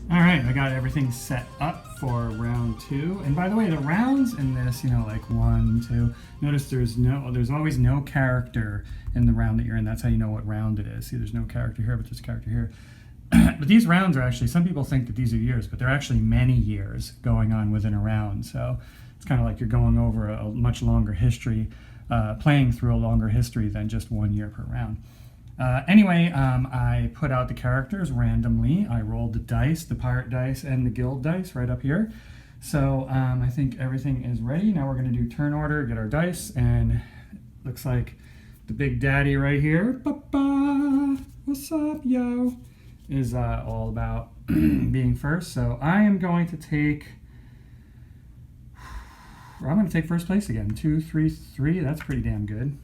All right, I got everything set up for round 2. And by the way, the rounds in this, you know, like 1, 2, notice there's always no character in the round that you're in. That's how you know what round it is. See, there's no character here, but there's a character here. But these rounds are actually, some people think that these are years, but they're actually many years going on within a round. So it's kind of like you're going over a much longer history, playing through a longer history than just 1 year per round. Anyway, I put out the characters randomly. I rolled the dice, the pirate dice and the guild dice right up here. So I think everything is ready. Now we're going to do turn order, get our dice, and looks like the big daddy right here, Papa, what's up, yo, is all about being first. So I am going to take, first place again. 2, 3, 3, that's pretty damn good.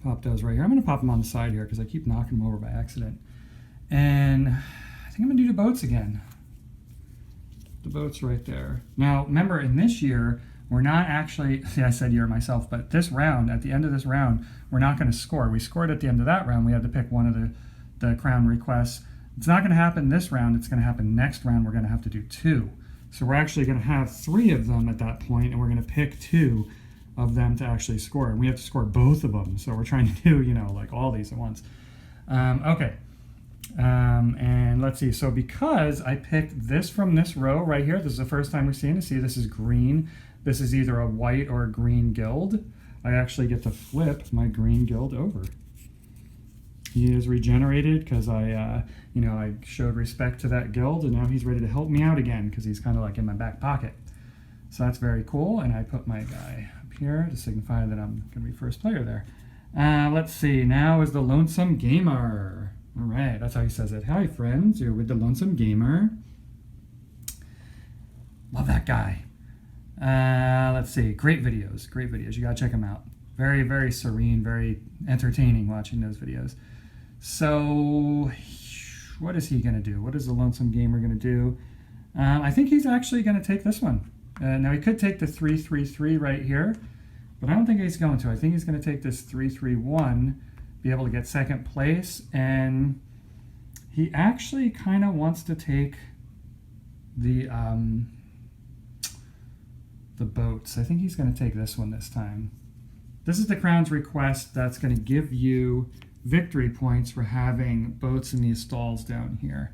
Pop those right here. I'm going to pop them on the side here because I keep knocking them over by accident. And I think I'm going to do the boats again. The boats right there. Now, remember, in this year, we're not actually, see, I said year myself, but this round, at the end of this round, we're not going to score. We scored at the end of that round. We had to pick one of the crown requests. It's not going to happen this round. It's going to happen next round. We're going to have to do 2. So we're actually going to have 3 of them at that point, and we're going to pick 2 of them to actually score, and we have to score both of them. So we're trying to do, you know, like all these at once. Okay, and let's see. So because I picked this from this row right here, this is the first time we're seeing it. See, this is green. This is either a white or a green guild. I actually get to flip my green guild over. He is regenerated because I showed respect to that guild, and now he's ready to help me out again because he's kind of like in my back pocket. So that's very cool, and I put my guy up here to signify that I'm going to be first player there. Let's see, now is the Lonesome Gamer. All right, that's how he says it. Hi, friends, you're with the Lonesome Gamer. Love that guy. Let's see, great videos. You got to check them out. Very, very serene, very entertaining watching those videos. So, what is he going to do? What is the Lonesome Gamer going to do? I think he's actually going to take this one. Now he could take the 3-3-3 right here, but I don't think he's going to. I think he's going to take this 3-3-1, be able to get second place, and he actually kind of wants to take the boats. I think he's going to take this one this time. This is the Crown's request that's going to give you victory points for having boats in these stalls down here.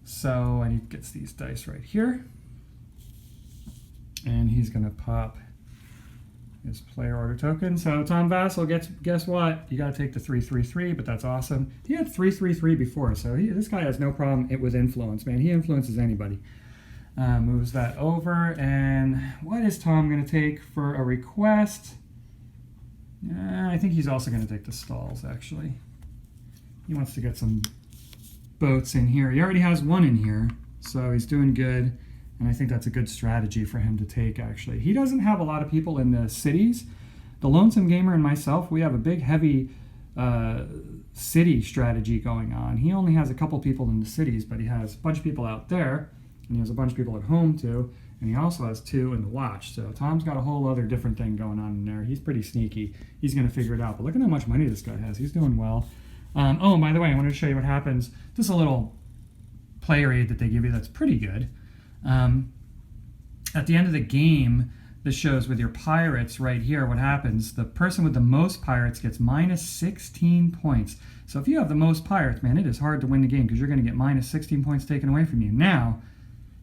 So, and he gets these dice right here. And he's going to pop his player order token. So Tom Vassal gets, guess what? You got to take the 3-3-3, but that's awesome. He had 3-3-3 before, so this guy has no problem with influence, man. He influences anybody. Moves that over, and what is Tom going to take for a request? I think he's also going to take the stalls, actually. He wants to get some boats in here. He already has one in here, so he's doing good. And I think that's a good strategy for him to take, actually. He doesn't have a lot of people in the cities. The Lonesome Gamer and myself, we have a big, heavy city strategy going on. He only has a couple people in the cities, but he has a bunch of people out there, and he has a bunch of people at home, too. And he also has 2 in the watch. So Tom's got a whole other different thing going on in there. He's pretty sneaky. He's going to figure it out. But look at how much money this guy has. He's doing well. Oh, and by the way, I wanted to show you what happens. Just a little player aid that they give you that's pretty good. At the end of the game, this shows with your pirates right here what happens. The person with the most pirates gets minus 16 points. So if you have the most pirates, man, it is hard to win the game because you're going to get minus 16 points taken away from you. Now,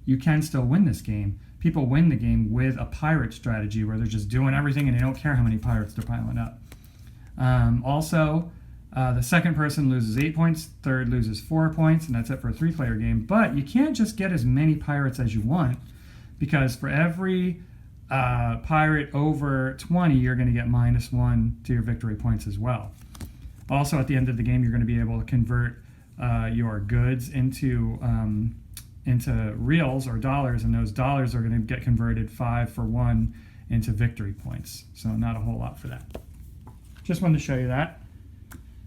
you can still win this game. People win the game with a pirate strategy where they're just doing everything and they don't care how many pirates they're piling up. The second person loses 8 points, third loses 4 points, and that's it for a 3-player game. But you can't just get as many pirates as you want, because for every pirate over 20, you're going to get -1 to your victory points as well. Also, at the end of the game, you're going to be able to convert your goods into reals or dollars, and those dollars are going to get converted 5 for 1 into victory points. So not a whole lot for that. Just wanted to show you that,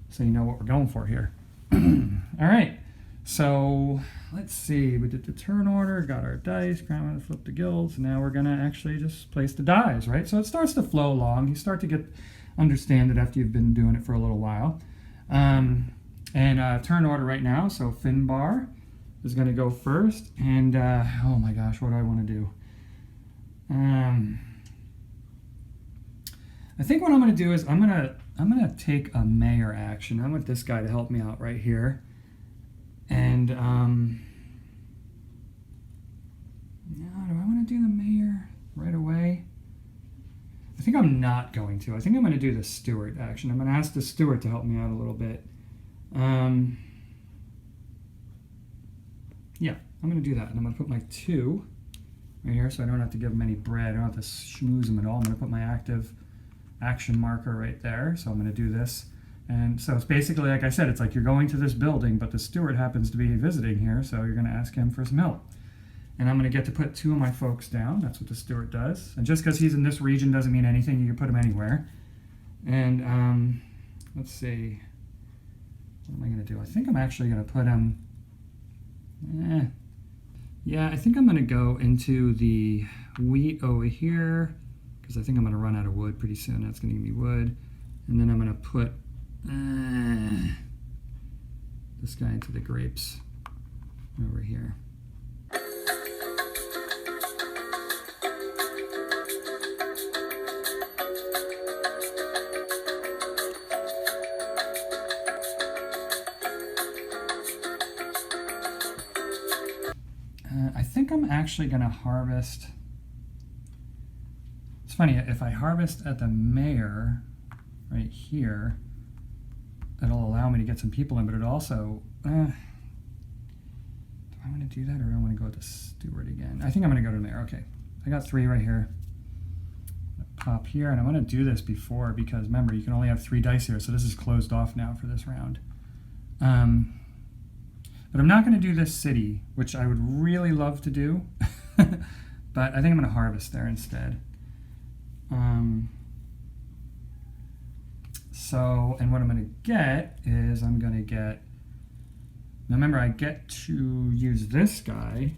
so you know what we're going for here. All right, so let's see. We did the turn order, got our dice, crown, flip the guilds. Now we're gonna actually just place the dies, right? So it starts to flow along. You start to understand it after you've been doing it for a little while. Turn order right now. So Finbar is going to go first. And oh my gosh, what do I want to do? I think what I'm going to do is I'm going to take a mayor action. I want this guy to help me out right here. And now, do I want to do the mayor right away? I think I'm not going to. I think I'm going to do the steward action. I'm going to ask the steward to help me out a little bit. Yeah, I'm going to do that. And I'm going to put my 2 right here so I don't have to give them any bread. I don't have to schmooze them at all. I'm going to put my active action marker right there. So I'm going to do this. And so it's basically, like I said, it's like you're going to this building, but the steward happens to be visiting here, so you're going to ask him for some help. And I'm going to get to put 2 of my folks down. That's what the steward does. And just because he's in this region doesn't mean anything. You can put him anywhere. And let's see. What am I going to do? I think I'm actually going to put him... Yeah, I think I'm going to go into the wheat over here, because I think I'm going to run out of wood pretty soon. That's going to give me wood. And then I'm going to put this guy into the grapes over here. I think I'm actually going to harvest. It's funny, if I harvest at the mayor right here, it'll allow me to get some people in, but it also, do I want to do that, or do I want to go with the steward again? I think I'm going to go to the mayor. Okay, I got 3 right here. Pop here, and I want to do this before, because remember, you can only have 3 dice here, so this is closed off now for this round. But I'm not going to do this city, which I would really love to do, but I think I'm going to harvest there instead. So, and what I'm going to get is I'm going to get, now remember, I get to use this guy,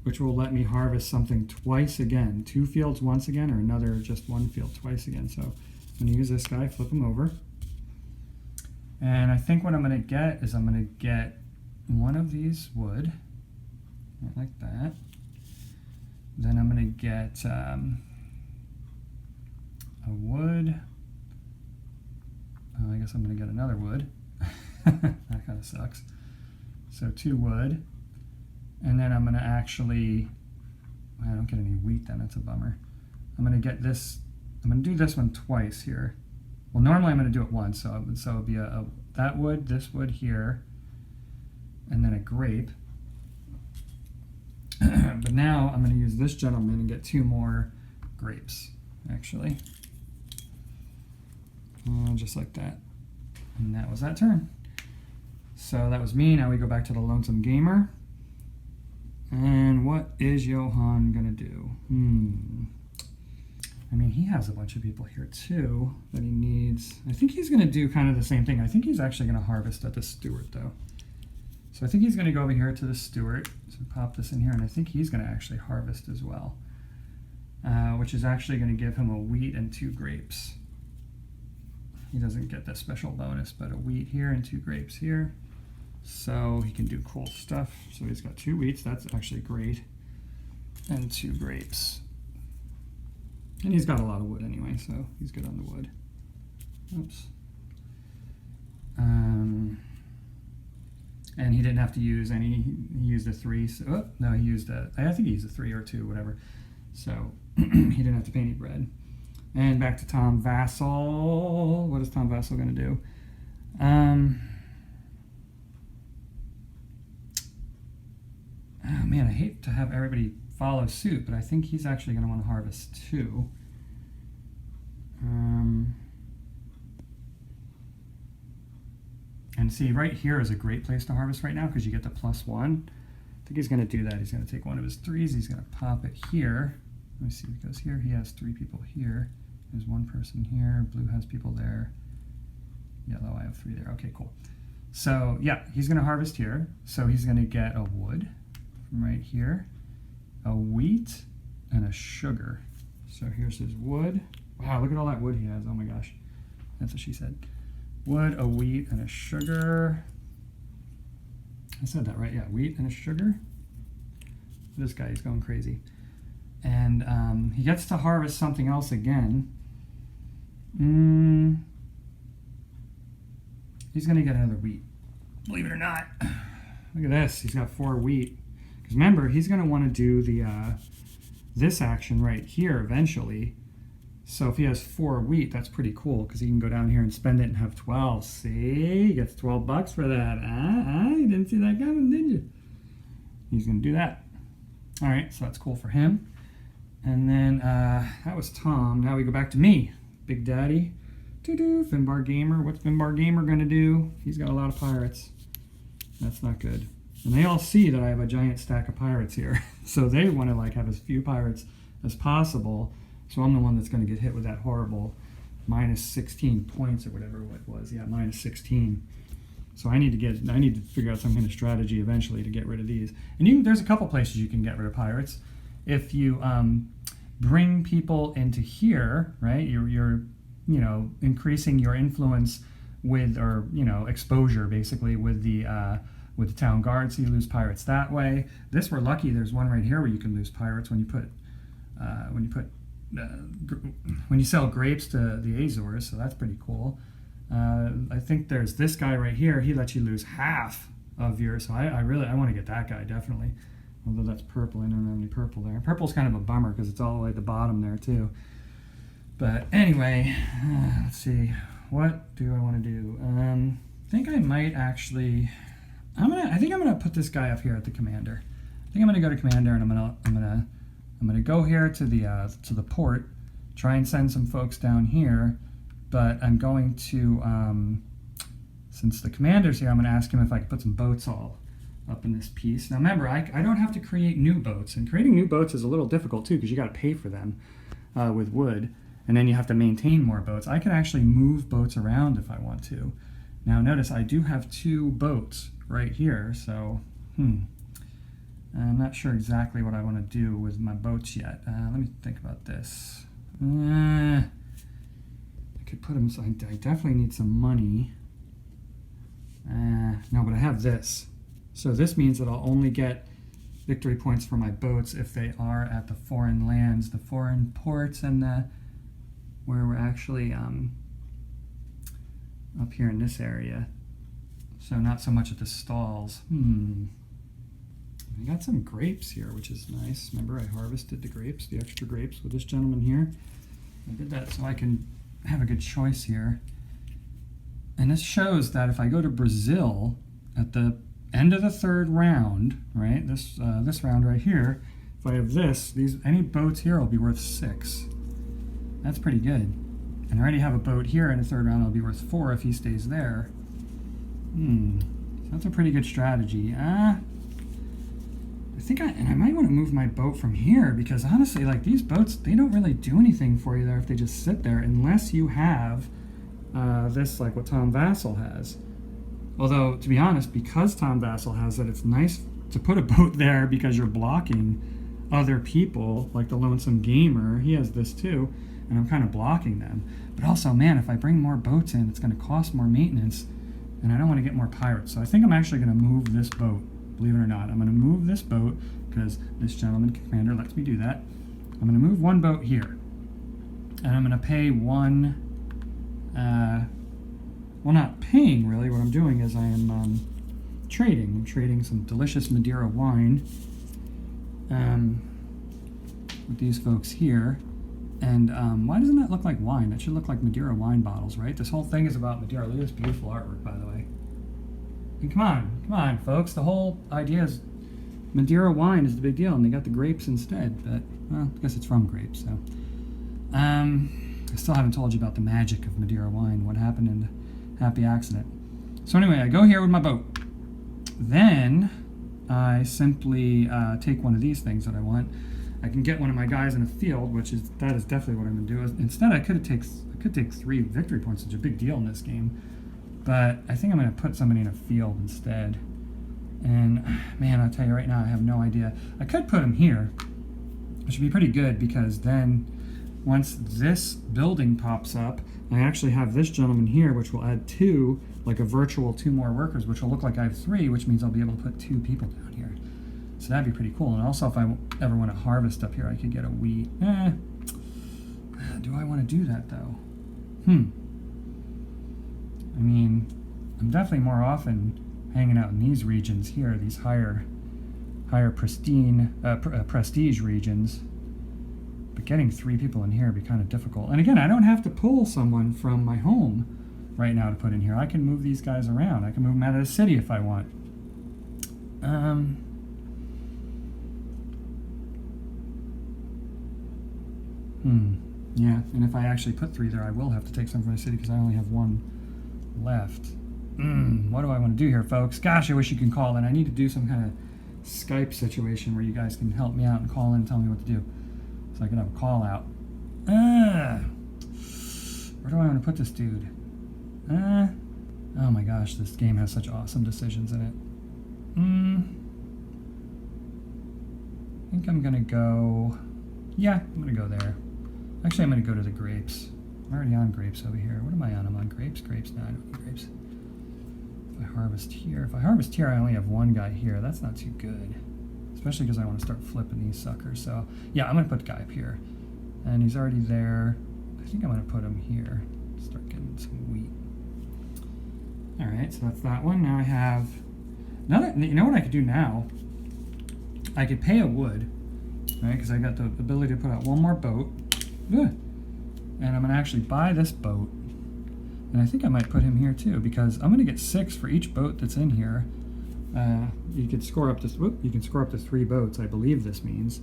which will let me harvest something twice again. 2 fields once again, or another just 1 field twice again. So I'm going to use this guy, flip him over. And I think what I'm going to get is I'm going to get 1 of these wood, like that. Then I'm going to get a wood. I guess I'm going to get another wood. That kind of sucks. So 2 wood. And then I'm going to actually, I don't get any wheat then, that's a bummer. I'm going to get this, I'm going to do this one twice here. Well, normally I'm going to do it once, so it'll be that wood, this wood here, and then a grape. But now I'm going to use this gentleman and get 2 more grapes, actually. Just like that. And that was that turn. So that was me. Now we go back to the Lonesome Gamer. And what is Johan going to do? I mean, he has a bunch of people here too that he needs. I think he's going to do kind of the same thing. I think he's actually going to harvest at the steward though. So I think he's going to go over here to the steward. So pop this in here, and I think he's going to actually harvest as well, which is actually going to give him a wheat and 2 grapes. He doesn't get that special bonus, but a wheat here and 2 grapes here. So he can do cool stuff. So he's got 2 wheats, that's actually great, and 2 grapes. And he's got a lot of wood anyway, so he's good on the wood. Oops. And he didn't have to use any, he used a 3, so, oh, no, he used a, I think he used a 3 or 2, whatever. So he didn't have to pay any bread. And back to Tom Vassal. What is Tom Vassal going to do? Oh man, I hate to have everybody follow suit, but I think he's actually going to want to harvest 2. And see, right here is a great place to harvest right now because you get the +1. I think he's going to do that. He's going to take one of his 3s. He's going to pop it here. Let me see, because here he has 3 people here. There's 1 person here. Blue has people there. Yellow, I have 3 there. Okay, cool. So yeah, he's going to harvest here. So he's going to get a wood from right here, a wheat, and a sugar. So here's his wood. Wow, look at all that wood he has. Oh my gosh. That's what she said. Wood, a wheat, and a sugar. I said that right, yeah, wheat and a sugar. This guy is going crazy. And he gets to harvest something else again. He's going to get another wheat. Believe it or not. Look at this. He's got 4 wheat. Because remember, he's going to want to do the this action right here eventually. So if he has 4 wheat, that's pretty cool because he can go down here and spend it and have 12. See? He gets 12 bucks for that. You didn't see that coming, did you? He's going to do that. All right, so that's cool for him. And then that was Tom. Now we go back to me. Big Daddy. Finbar Gamer. What's Finbar Gamer going to do? He's got a lot of pirates. That's not good. And they all see that I have a giant stack of pirates here. So they want to like have as few pirates as possible. So I'm the one that's going to get hit with that horrible minus 16 points or whatever it was. Yeah, minus 16. So I need to figure out some kind of strategy eventually to get rid of these. And there's a couple places you can get rid of pirates. If you bring people into here, right? You're increasing your influence with, or exposure basically with the town guard, so you lose pirates that way. This, we're lucky. There's one right here where you can lose pirates when you sell grapes to the Azores, so that's pretty cool. I think there's this guy right here. He lets you lose half of your. So I want to get that guy definitely. Although that's purple, I don't have any purple there. Purple's kind of a bummer because it's all the way at the bottom there too. But anyway, let's see. What do I want to do? I think I might actually. I think I'm gonna put this guy up here at the commander. I think I'm gonna go to commander, and I'm gonna go here to the port, try and send some folks down here. But I'm going to, since the commander's here, I'm going to ask him if I can put some boats all up in this piece. Now remember, I don't have to create new boats, and creating new boats is a little difficult too because you got to pay for them with wood, and then you have to maintain more boats. I can actually move boats around if I want to. Now notice I do have 2 boats right here, so I'm not sure exactly what I want to do with my boats yet. Let me think about this. Could put them, so I definitely need some money. No, but I have this. So this means that I'll only get victory points for my boats if they are at the foreign lands, the foreign ports, and where we're actually up here in this area. So not so much at the stalls. I got some grapes here, which is nice. Remember, I harvested the grapes, the extra grapes with this gentleman here. I did that so I can have a good choice here. And this shows that if I go to Brazil at the end of the 3rd round, right, this round right here, if I have any boats here will be worth 6. That's pretty good. And I already have a boat here in the 3rd round that'll be worth 4 if he stays there. So that's a pretty good strategy. I think I might want to move my boat from here because honestly, like these boats, they don't really do anything for you there if they just sit there unless you have this like what Tom Vassal has. Although, to be honest, because Tom Vassal has it, it's nice to put a boat there because you're blocking other people, like the Lonesome Gamer. He has this too, and I'm kind of blocking them. But also, man, if I bring more boats in, it's going to cost more maintenance, and I don't want to get more pirates. So I think I'm actually going to move this boat. Believe it or not, I'm going to move this boat because this gentleman commander lets me do that. I'm going to move one boat here, and I'm going to pay one. Well, not paying really. What I'm doing is I am trading. I'm trading some delicious Madeira wine with these folks here. And why doesn't that look like wine? That should look like Madeira wine bottles, right? This whole thing is about Madeira. Look at this beautiful artwork, by the way. And come on, folks. The whole idea is Madeira wine is the big deal, and they got the grapes instead. But, well, I guess it's from grapes, so. I still haven't told you about the magic of Madeira wine, what happened in the happy accident. So anyway, I go here with my boat. Then I simply take one of these things that I want. I can get one of my guys in a field, that is definitely what I'm going to do. Instead, I could take 3 victory points. It's a big deal in this game. But I think I'm going to put somebody in a field instead. And, man, I'll tell you right now, I have no idea. I could put him here, which would be pretty good because then once this building pops up, I actually have this gentleman here, which will add 2, like a virtual 2 more workers, which will look like I have 3, which means I'll be able to put 2 people down here. So that'd be pretty cool. And also, if I ever want to harvest up here, I could get a wheat. Do I want to do that, though? I mean, I'm definitely more often hanging out in these regions here, these higher prestige regions. But getting 3 people in here would be kind of difficult. And again, I don't have to pull someone from my home right now to put in here. I can move these guys around. I can move them out of the city if I want. Yeah, and if I actually put 3 there, I will have to take some from the city because I only have 1 left. What do I want to do here, folks? Gosh, I wish you could call in. I need to do some kind of Skype situation where you guys can help me out and call in and tell me what to do, so I can have a call out. Where do I want to put this dude? Oh my gosh, this game has such awesome decisions in it. I think I'm gonna go. Yeah, I'm gonna go there. Actually, I'm gonna go to the grapes. I'm already on grapes over here. What am I on? I'm on grapes. Grapes. No, I don't need grapes. If I harvest here, I only have 1 guy here. That's not too good, especially because I want to start flipping these suckers. So yeah, I'm gonna put a guy up here, and he's already there. I think I'm gonna put him here. Start getting some wheat. All right, so that's that one. Now I have another. You know what I could do now? I could pay a wood, right? Because I got the ability to put out 1 more boat. And I'm gonna actually buy this boat, and I think I might put him here too, because I'm gonna get 6 for each boat that's in here. You could score up to you can score up to 3 boats, I believe this means.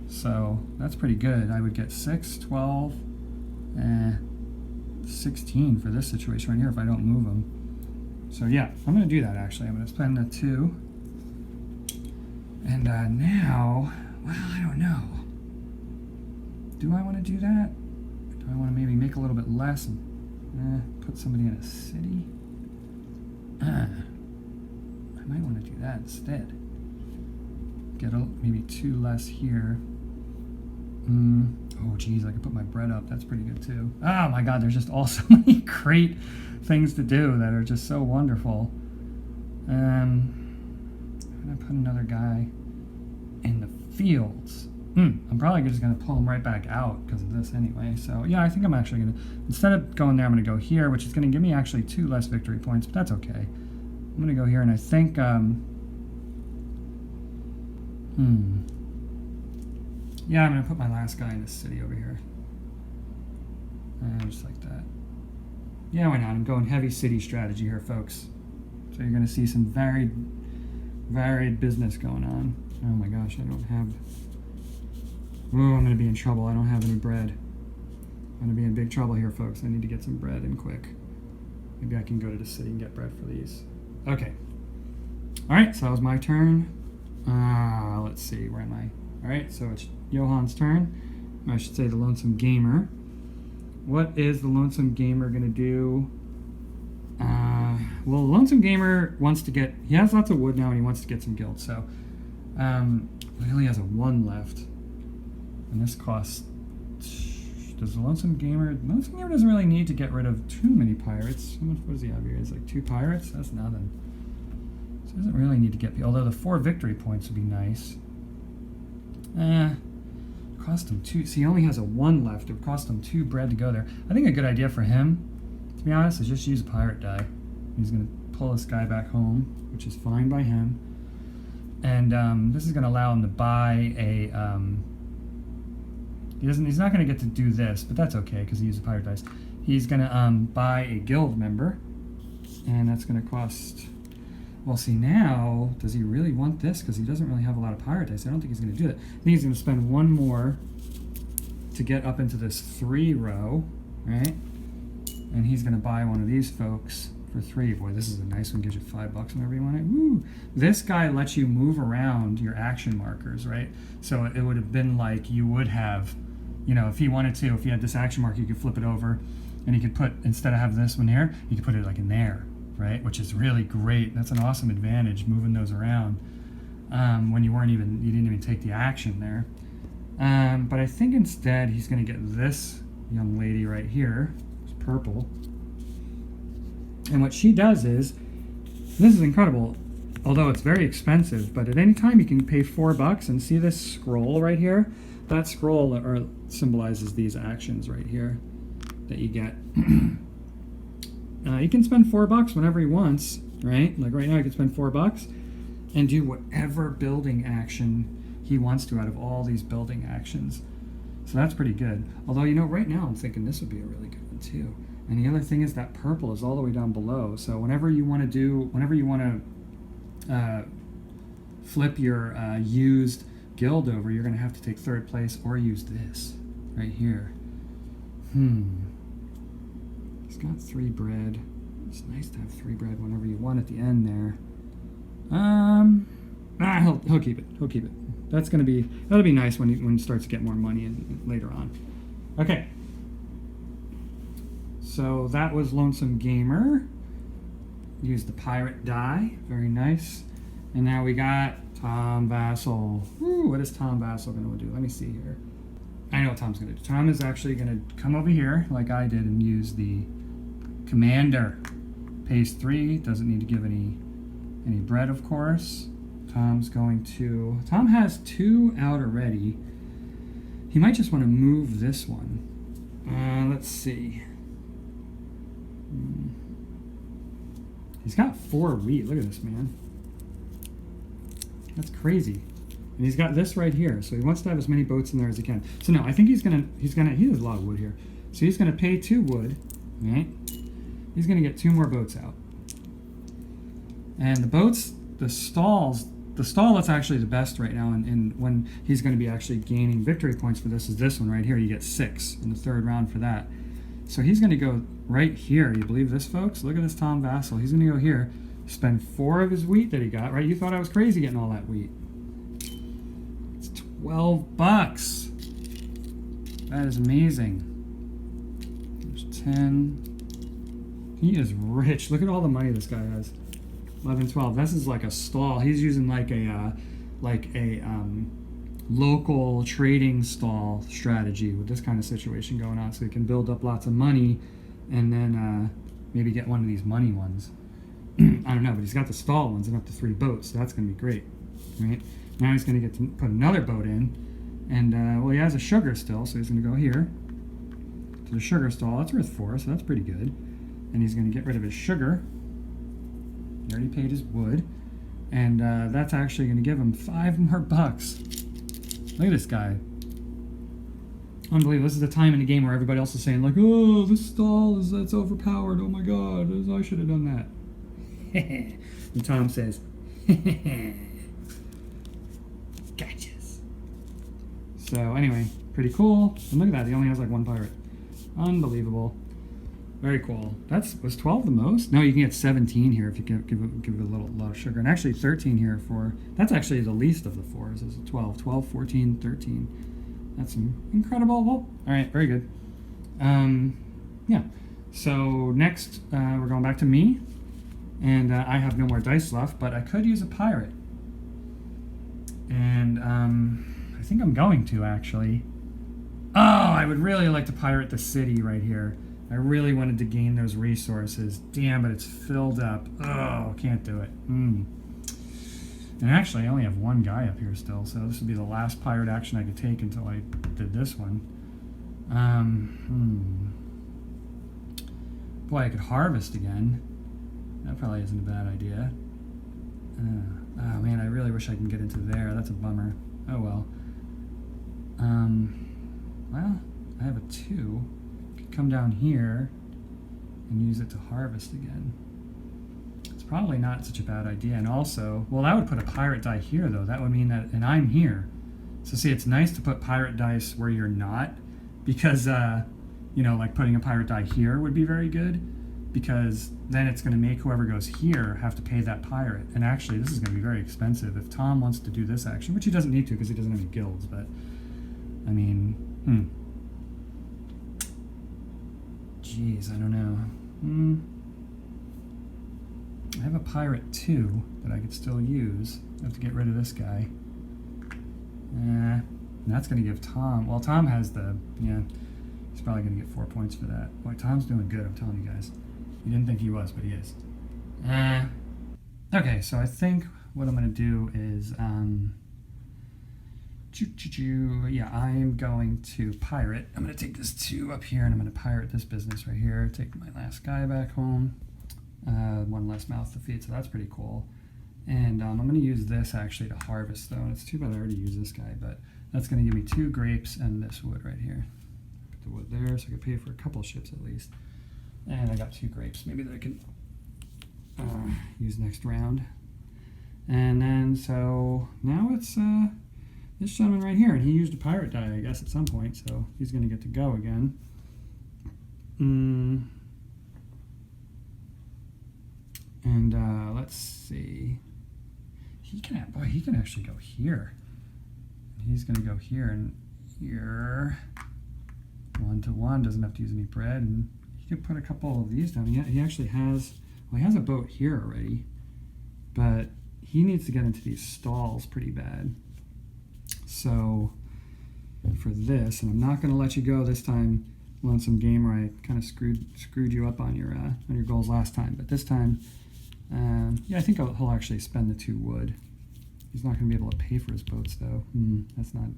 So that's pretty good. I would get 6, 12, 16 for this situation right here if I don't move them. So yeah, I'm gonna do that actually. I'm gonna spend the 2. And now, well, I don't know. Do I want to do that? Do I want to maybe make a little bit less and put somebody in a city? I might want to do that instead. Get maybe 2 less here. Oh geez, I could put my bread up. That's pretty good too. Oh my god, there's just all so many great things to do that are just so wonderful. I'm gonna put another guy in the fields. I'm probably just going to pull him right back out because of this anyway. So yeah, I think I'm actually going to, instead of going there, I'm going to go here, which is going to give me actually 2 less victory points, but that's okay. I'm going to go here, and I think, yeah, I'm going to put my last guy in the city over here. Just like that. Yeah, why not? I'm going heavy city strategy here, folks. So you're going to see some varied business going on. Oh my gosh, I don't have... Oh, I'm going to be in trouble. I don't have any bread. I'm going to be in big trouble here, folks. I need to get some bread in quick. Maybe I can go to the city and get bread for these. Okay. All right, so that was my turn. Let's see, where am I? All right, so it's Johan's turn. I should say the Lonesome Gamer. What is the Lonesome Gamer going to do? Well, the Lonesome Gamer wants to get... He has lots of wood now, and he wants to get some guild, so... he only has a 1 left. And this costs... Does the Lonesome Gamer doesn't really need to get rid of too many pirates. How much, what does he have here? It's like 2 pirates? That's nothing. So he doesn't really need to get... Although the 4 victory points would be nice. Cost him 2... See, he only has a 1 left. It would cost him 2 bread to go there. I think a good idea for him, to be honest, is just use a pirate die. He's going to pull this guy back home, which is fine by him. And this is going to allow him to buy a... He's not going to get to do this, but that's okay because he used a pirate dice. He's going to buy a guild member, and that's going to cost... Well, see, now, does he really want this? Because he doesn't really have a lot of pirate dice. I don't think he's going to do it. I think he's going to spend 1 more to get up into this 3 row, right? And he's going to buy one of these folks for 3. Boy, this is a nice one. Gives you $5 whenever you want it. Woo! This guy lets you move around your action markers, right? So it would have been like you would have... You know, if he wanted to, if he had this action mark, you could flip it over, and he could put, instead of having this one here, you could put it like in there, right? Which is really great. That's an awesome advantage, moving those around when you didn't even take the action there. But I think instead he's going to get this young lady right here. It's purple. And what she does is, this is incredible, although it's very expensive, but at any time you can pay $4 and see this scroll right here? That scroll symbolizes these actions right here that you get. You can spend $4 whenever he wants, right? Like right now, you can spend $4 and do whatever building action he wants to out of all these building actions. So that's pretty good. Although, you know, right now I'm thinking this would be a really good one too. And the other thing is that purple is all the way down below. So whenever you want to flip your used guild over, you're going to have to take 3rd place or use this right here. He's got 3 bread. It's nice to have 3 bread whenever you want at the end there. He'll keep it. He'll keep it. That'll be nice when he starts to get more money in later on. Okay. So that was Lonesome Gamer. Use the pirate die. Very nice. And now we got Tom Vassal. Ooh, what is Tom Vassal going to do? Let me see here. I know what Tom's going to do. Tom is actually going to come over here like I did and use the commander. Pays 3. Doesn't need to give any bread, of course. Tom has 2 out already. He might just want to move this one. Let's see. He's got 4 wheat. Look at this, man. That's crazy. And he's got this right here, so he wants to have as many boats in there as he can. So no, I think he has a lot of wood here. So he's gonna pay 2 wood, right? He's gonna get 2 more boats out. And the stall that's actually the best right now, and when he's going to be actually gaining victory points for this is this one right here. You get 6 in the 3rd round for that. So he's going to go right here. You believe this, folks? Look at this Tom Vassal. He's going to go here, spend 4 of his wheat that he got, right? You thought I was crazy getting all that wheat. It's $12. That is amazing. There's 10. He is rich. Look at all the money this guy has. 11, 12. This is like a stall. He's using like a local trading stall strategy with this kind of situation going on, so he can build up lots of money and then maybe get one of these money ones. I don't know, but he's got the stall ones and up to 3 boats, so that's going to be great. Right? Now he's going to get to put another boat in, and well, he has a sugar still, so he's going to go here to the sugar stall. That's worth 4, so that's pretty good. And he's going to get rid of his sugar. He already paid his wood, and that's actually going to give him 5 more bucks. Look at this guy. Unbelievable. This is the time in the game where everybody else is saying, like, oh, this stall that's overpowered. Oh my god, I should have done that. And Tom says, gotchas. So anyway, pretty cool. And look at that, he only has like 1 pirate. Unbelievable. Very cool. Was 12 the most? No, you can get 17 here if you give it a lot of sugar. And actually 13 here that's actually the least of the 4s. Is 12, 14, 13. That's incredible. Well, all right, very good. Yeah. So next, we're going back to me. And I have no more dice left, but I could use a pirate. And I think I'm going to, actually. Oh, I would really like to pirate the city right here. I really wanted to gain those resources. Damn, but it's filled up. Oh, can't do it. And actually, I only have 1 guy up here still, so this would be the last pirate action I could take until I did this one. Boy, I could harvest again. That probably isn't a bad idea. Oh man, I really wish I can get into there. That's a bummer. Oh well. Well, I have a 2. Come down here and use it to harvest again. It's probably not such a bad idea. And also, well, that would put a pirate die here though. That would mean that, and I'm here. So see, it's nice to put pirate dice where you're not, because you know, like putting a pirate die here would be very good, because then it's going to make whoever goes here have to pay that pirate. And actually, this is going to be very expensive if Tom wants to do this action, which he doesn't need to because he doesn't have any guilds, but I mean, Jeez, I don't know. I have a pirate too that I could still use. I have to get rid of this guy. And that's going to give Tom, well, Tom has the, yeah, he's probably going to get 4 points for that. Boy, Tom's doing good, I'm telling you guys. You didn't think he was, but he is. Okay, so I think what I'm going to do is, yeah, I'm going to pirate. I'm going to take this 2 up here, and I'm going to pirate this business right here. Take my last guy back home. 1 less mouth to feed, so that's pretty cool. And I'm going to use this actually to harvest, though. And it's too bad I already used this guy, but that's going to give me 2 grapes and this wood right here. Put the wood there, so I can pay for a couple of ships at least. And I got 2 grapes. Maybe that I can use next round. And then, so now it's this gentleman right here, and he used a pirate die, I guess, at some point, so he's going to get to go again. And let's see. He can actually go here. He's going to go here and here. 1 to 1, doesn't have to use any bread, and he could put a couple of these down. He actually has, well, he has a boat here already, but he needs to get into these stalls pretty bad. So for this, and I'm not going to let you go this time, Lonesome Gamer. I kind of screwed you up on your goals last time, but this time, yeah, I think he'll actually spend the 2 wood. He's not going to be able to pay for his boats, though. That's not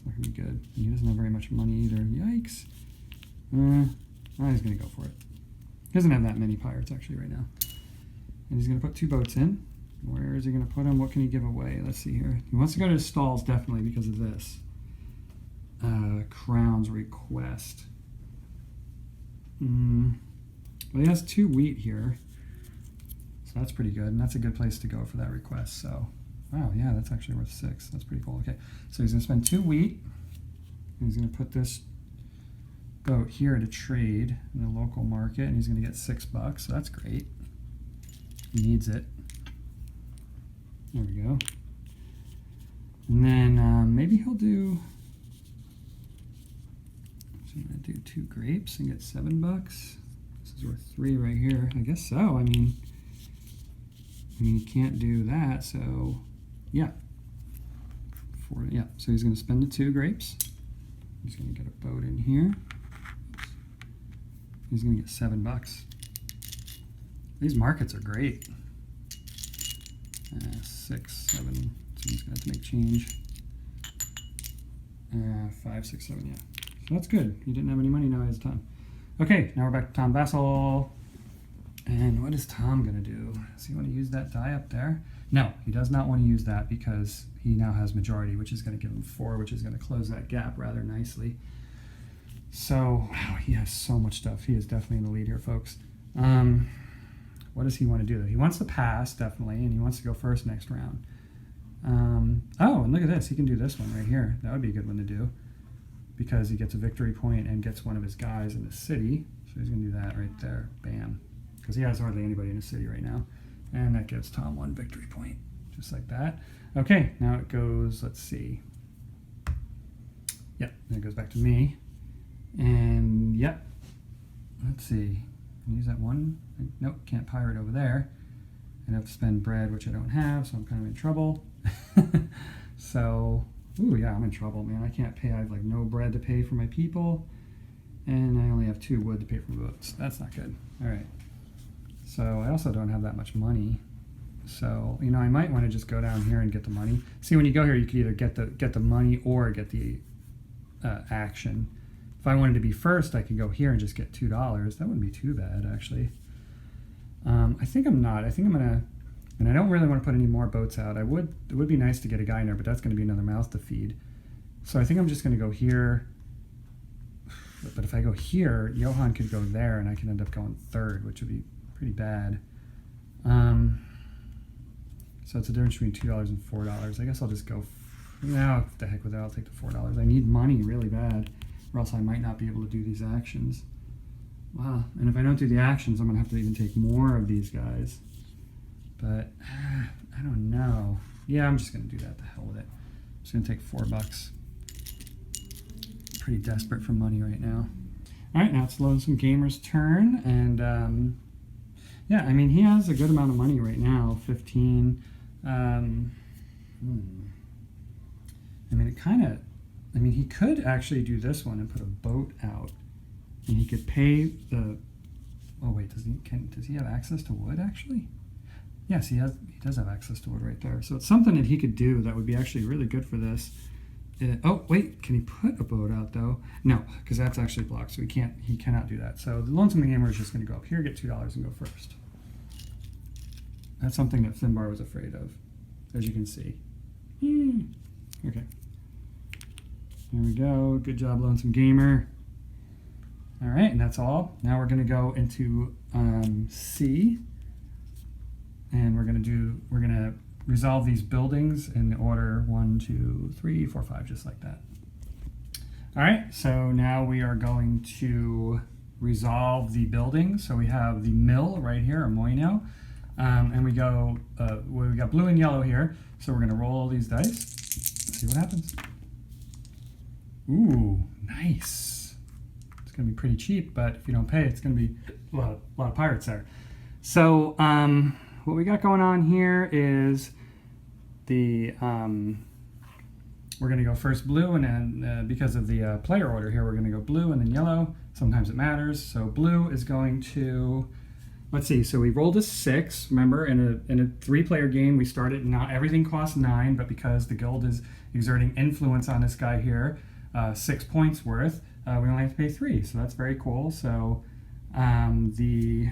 going to be good. And he doesn't have very much money either. Yikes. He's going to go for it. He doesn't have that many pirates, actually, right now. And he's going to put 2 boats in. Where is he going to put them? What can he give away? Let's see here. He wants to go to his stalls, definitely, because of this. Crown's request. Well, he has 2 wheat here. So that's pretty good, and that's a good place to go for that request. So, wow, yeah, that's actually worth 6. That's pretty cool. Okay, so he's going to spend 2 wheat, and he's going to put this boat here to trade in the local market, and he's going to get $6. So that's great. He needs it. There we go. And then maybe he'll do. So I'm going to do 2 grapes and get $7. This is worth 3 right here. I guess so. I mean, he can't do that, so yeah. Yeah, so he's going to spend the 2 grapes. He's going to get a boat in here. He's going to get $7. These markets are great. 6, 7, so he's going to have to make change. 5, 6, 7, yeah. So that's good. He didn't have any money, now he has a ton. Okay, now we're back to Tom Vassal. And what is Tom going to do? Does he want to use that die up there? No, he does not want to use that because he now has majority, which is going to give him 4, which is going to close that gap rather nicely. So, wow, he has so much stuff. He is definitely in the lead here, folks. What does he want to do? He wants to pass, definitely, and he wants to go first next round. Oh, and look at this. He can do this one right here. That would be a good one to do because he gets a victory point and gets one of his guys in the city. So he's going to do that right there. Bam. Because he has hardly anybody in the city right now. And that gives Tom 1 victory point, just like that. Okay, now it goes, let's see. Yep, then it goes back to me. And, yep, let's see. Can I use that 1? Nope, can't pirate over there. I'd have to spend bread, which I don't have, so I'm kind of in trouble. So, ooh, yeah, I'm in trouble, man. I can't pay. I have, like, no bread to pay for my people. And I only have 2 wood to pay for boats. That's not good. All right. So I also don't have that much money. So, you know, I might want to just go down here and get the money. See, when you go here, you could either get the money or get the action. If I wanted to be first, I could go here and just get $2. That wouldn't be too bad, actually. I think I'm not. I think I'm gonna, and I don't really want to put any more boats out. It would be nice to get a guy in there, but that's going to be another mouth to feed. So I think I'm just going to go here. But if I go here, Johan could go there, and I can end up going third, which would be pretty bad. So it's a difference between $2 and $4. I guess I'll just go. No, the heck with it. I'll take the $4. I need money really bad, or else I might not be able to do these actions. Wow. And if I don't do the actions, I'm gonna have to even take more of these guys. But I don't know. Yeah, I'm just gonna do that. The hell with it. I'm just gonna take $4. Pretty desperate for money right now. All right, now it's Lonesome Gamer's turn, and yeah, I mean, he has a good amount of money right now, 15. And I mean, it kind of, I mean, he could actually do this one and put a boat out, and he could pay the, oh wait, does he have access to wood actually? Yes, he does have access to wood right there. So it's something that he could do that would be actually really good for this. Oh wait, can he put a boat out though? No, because that's actually blocked, so he cannot do that. So the Lonesome Gamer is just going to go up here, get $2 and go first. That's something that Finbar was afraid of, as you can see. Okay. There we go. Good job, Lonesome Gamer. All right, and that's all. Now we're going to go into C, and we're going to resolve these buildings in the order 1, 2, 3, 4, 5, just like that. All right, so now we are going to resolve the buildings. So we have the mill right here, or moino, and we got blue and yellow here. So we're going to roll all these dice. Let's see what happens. Ooh, nice. It's going to be pretty cheap, but if you don't pay, it's going to be a lot of pirates there. So what we got going on here is the we're going to go first blue, and then because of the player order here, we're going to go blue and then yellow. Sometimes it matters. So blue is going to, let's see, so we rolled a 6. Remember, in a 3-player game, we started, not everything costs 9, but because the guild is exerting influence on this guy here, 6 points worth, we only have to pay 3. So that's very cool. So the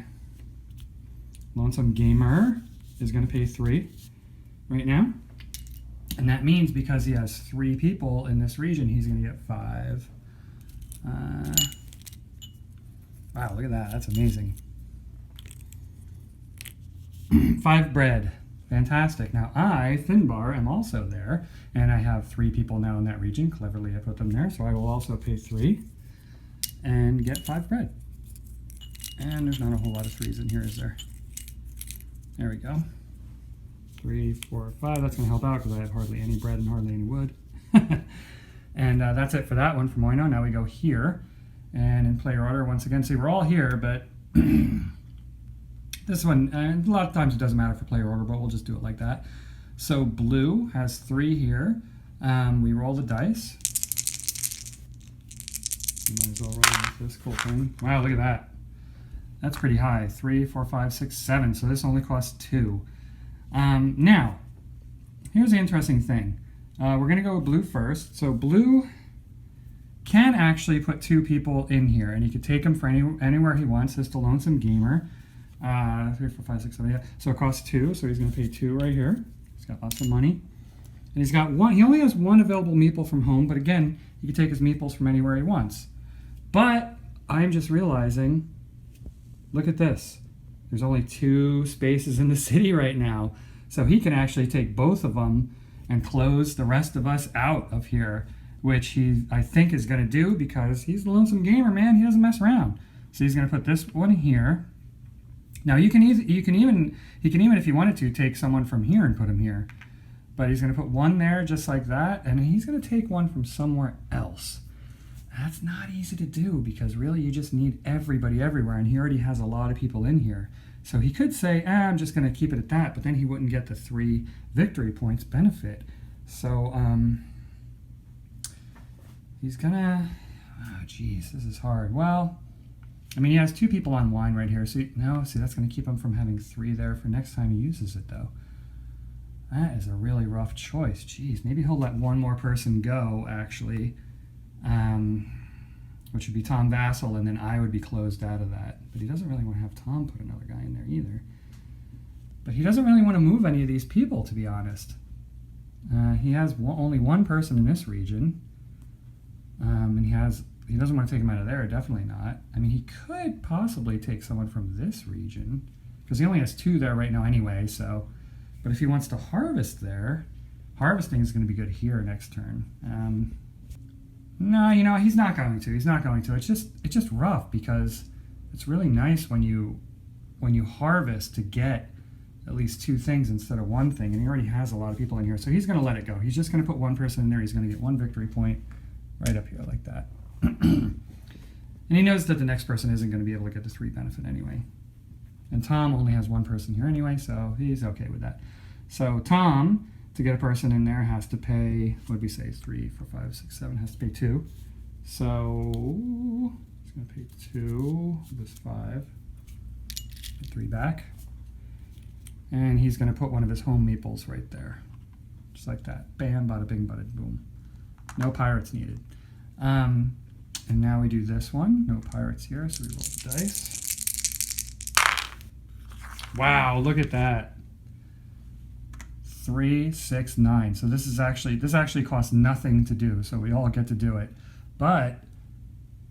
Lonesome Gamer is going to pay 3 right now. And that means because he has 3 people in this region, he's going to get 5. Wow, look at that. That's amazing. 5 bread. Fantastic. Now I, Finbar, am also there, and I have 3 people now in that region. Cleverly I put them there, so I will also pay 3 and get 5 bread. And there's not a whole lot of 3s in here, is there? There we go. 3, 4, 5. That's going to help out because I have hardly any bread and hardly any wood. And that's it for that one for Moino. Now we go here, and in player order once again. See, we're all here, but this one, a lot of times it doesn't matter for player order, but we'll just do it like that. So blue has 3 here. We roll the dice. Might as well roll with this cool thing. Wow, look at that. That's pretty high. 3, 4, 5, 6, 7. So this only costs 2. Now, here's the interesting thing. We're going to go with blue first. So blue can actually put 2 people in here, and he could take them for anywhere he wants. This is the Lonesome Gamer. 3, 4, 5, 6, 7, 8. So it costs 2, so he's going to pay 2 right here. He's got lots of money. And he's got 1. He only has 1 available meeple from home, but again, he can take his meeples from anywhere he wants. But I'm just realizing, look at this. There's only 2 spaces in the city right now. So he can actually take both of them and close the rest of us out of here, which he, I think, is going to do because he's the Lonesome Gamer, man. He doesn't mess around. So he's going to put this one here. Now he can even, if he wanted to, take someone from here and put him here. But he's going to put 1 there just like that, and he's going to take 1 from somewhere else. That's not easy to do because really you just need everybody everywhere, and he already has a lot of people in here. So he could say, I'm just going to keep it at that, but then he wouldn't get the 3 victory points benefit. So he's going to, oh geez, this is hard. Well, I mean, he has 2 people on wine right here. So that's going to keep him from having 3 there for next time he uses it, though. That is a really rough choice. Jeez, maybe he'll let 1 more person go, actually, which would be Tom Vassal, and then I would be closed out of that. But he doesn't really want to have Tom put another guy in there either. But he doesn't really want to move any of these people, to be honest. He has only 1 person in this region, and he doesn't want to take him out of there, definitely not. I mean, he could possibly take someone from this region, because he only has 2 there right now anyway, so. But if he wants to harvest there, harvesting is going to be good here next turn. No, he's not going to. He's not going to. It's just rough because it's really nice when you harvest to get at least 2 things instead of 1 thing, and he already has a lot of people in here, so he's going to let it go. He's just going to put 1 person in there. He's going to get 1 victory point right up here like that. And he knows that the next person isn't going to be able to get the 3 benefit anyway. And Tom only has 1 person here anyway, so he's okay with that. So Tom to get a person in there has to pay, what did we say, 3, 4, 5, 6, 7, has to pay 2. So he's going to pay 2, this 5, 3 back. And he's going to put one of his home meeples right there. Just like that. Bam, bada bing, bada boom. No pirates needed. And now we do this one. No pirates here, so we roll the dice. Wow, look at that. 3, 6, 9. So this actually costs nothing to do, so we all get to do it. But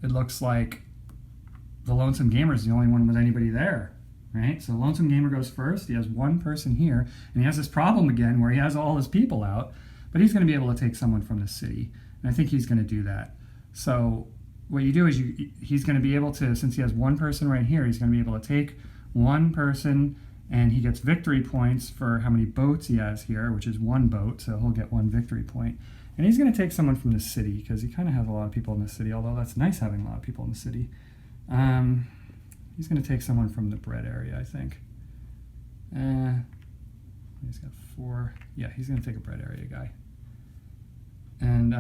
it looks like the Lonesome Gamer is the only one with anybody there, right? So Lonesome Gamer goes first. He has one person here, and he has this problem again where he has all his people out, but he's going to be able to take someone from the city, and I think he's going to do that. So what you do is he's going to be able to, since he has one person right here, he's going to be able to take one person, and he gets victory points for how many boats he has here, which is 1 boat, so he'll get 1 victory point. And he's going to take someone from the city, because he kind of has a lot of people in the city, although that's nice having a lot of people in the city. He's going to take someone from the bread area, I think. He's got 4. Yeah, he's going to take a bread area guy. And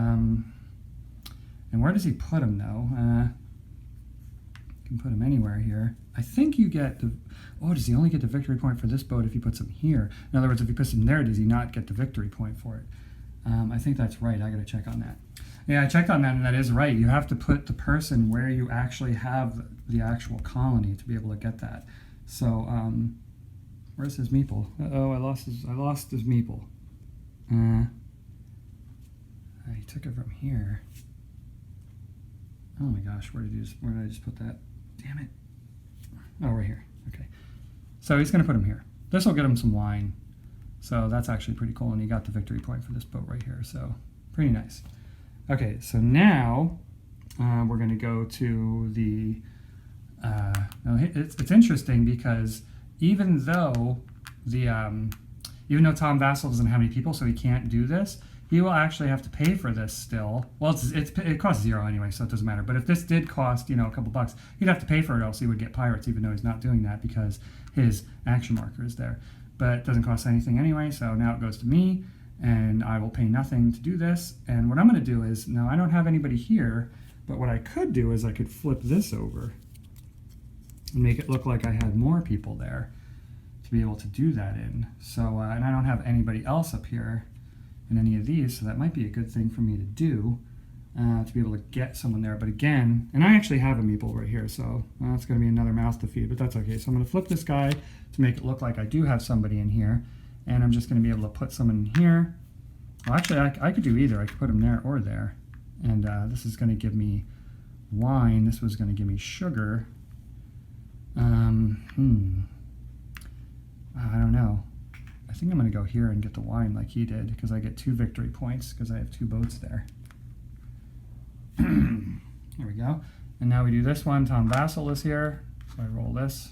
where does he put him, though? You can put him anywhere here. I think you get the... Oh, does he only get the victory point for this boat if he puts him here? In other words, if he puts him there, does he not get the victory point for it? I think that's right. I got to check on that. Yeah, I checked on that, and that is right. You have to put the person where you actually have the actual colony to be able to get that. So, where's his meeple? Uh-oh, I lost his meeple. He took it from here. Oh my gosh, where did I just put that? Damn it. Oh, right here. Okay. So he's going to put him here. This will get him some wine. So that's actually pretty cool. And he got the victory point for this boat right here. So pretty nice. Okay, so now we're going to go to the... it's interesting because even though Tom Vassal doesn't have any people, so he can't do this, he will actually have to pay for this still. Well, it costs 0 anyway, so it doesn't matter. But if this did cost, a couple bucks, he'd have to pay for it, else he would get pirates, even though he's not doing that because his action marker is there. But it doesn't cost anything anyway, so now it goes to me, and I will pay nothing to do this. And what I'm going to do is, now I don't have anybody here, but what I could do is I could flip this over and make it look like I had more people there to be able to do that in. So, and I don't have anybody else up here in any of these, so that might be a good thing for me to do, to be able to get someone there. But again, and I actually have a meeple right here, so it's going to be another mouth to feed, but that's okay. So I'm going to flip this guy to make it look like I do have somebody in here, and I'm just going to be able to put someone in here. Well, actually, I could do either. I could put him there or there, and this is going to give me wine. This was going to give me sugar. I don't know. I think I'm going to go here and get the wine like he did, because I get 2 victory points because I have 2 boats there. There we go. And now we do this one. Tom Vassal is here, so I roll this.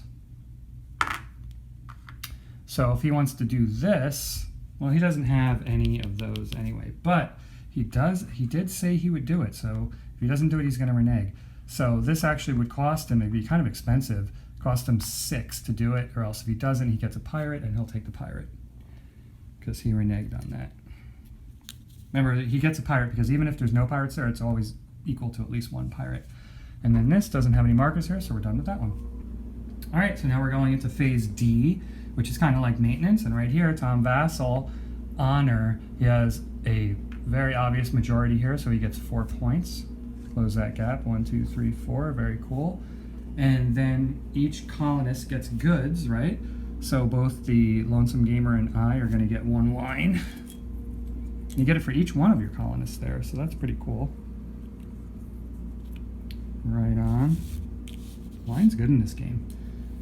So if he wants to do this, well, he doesn't have any of those anyway, but he did say he would do it, so if he doesn't do it, he's going to renege. So this actually would cost him, it'd be kind of expensive, cost him 6 to do it, or else if he doesn't, he gets a pirate, and he'll take the pirate, because he reneged on that. Remember, he gets a pirate because even if there's no pirates there, it's always equal to at least 1 pirate. And then this doesn't have any markers here, so we're done with that one. All right, so now we're going into phase D, which is kind of like maintenance. And right here, Tom Vassal, honor, he has a very obvious majority here, so he gets 4 points. Close that gap, 1, 2, 3, 4, very cool. And then each colonist gets goods, right? So both the Lonesome Gamer and I are going to get 1 wine. You get it for each one of your colonists there, so that's pretty cool. Right on. Wine's good in this game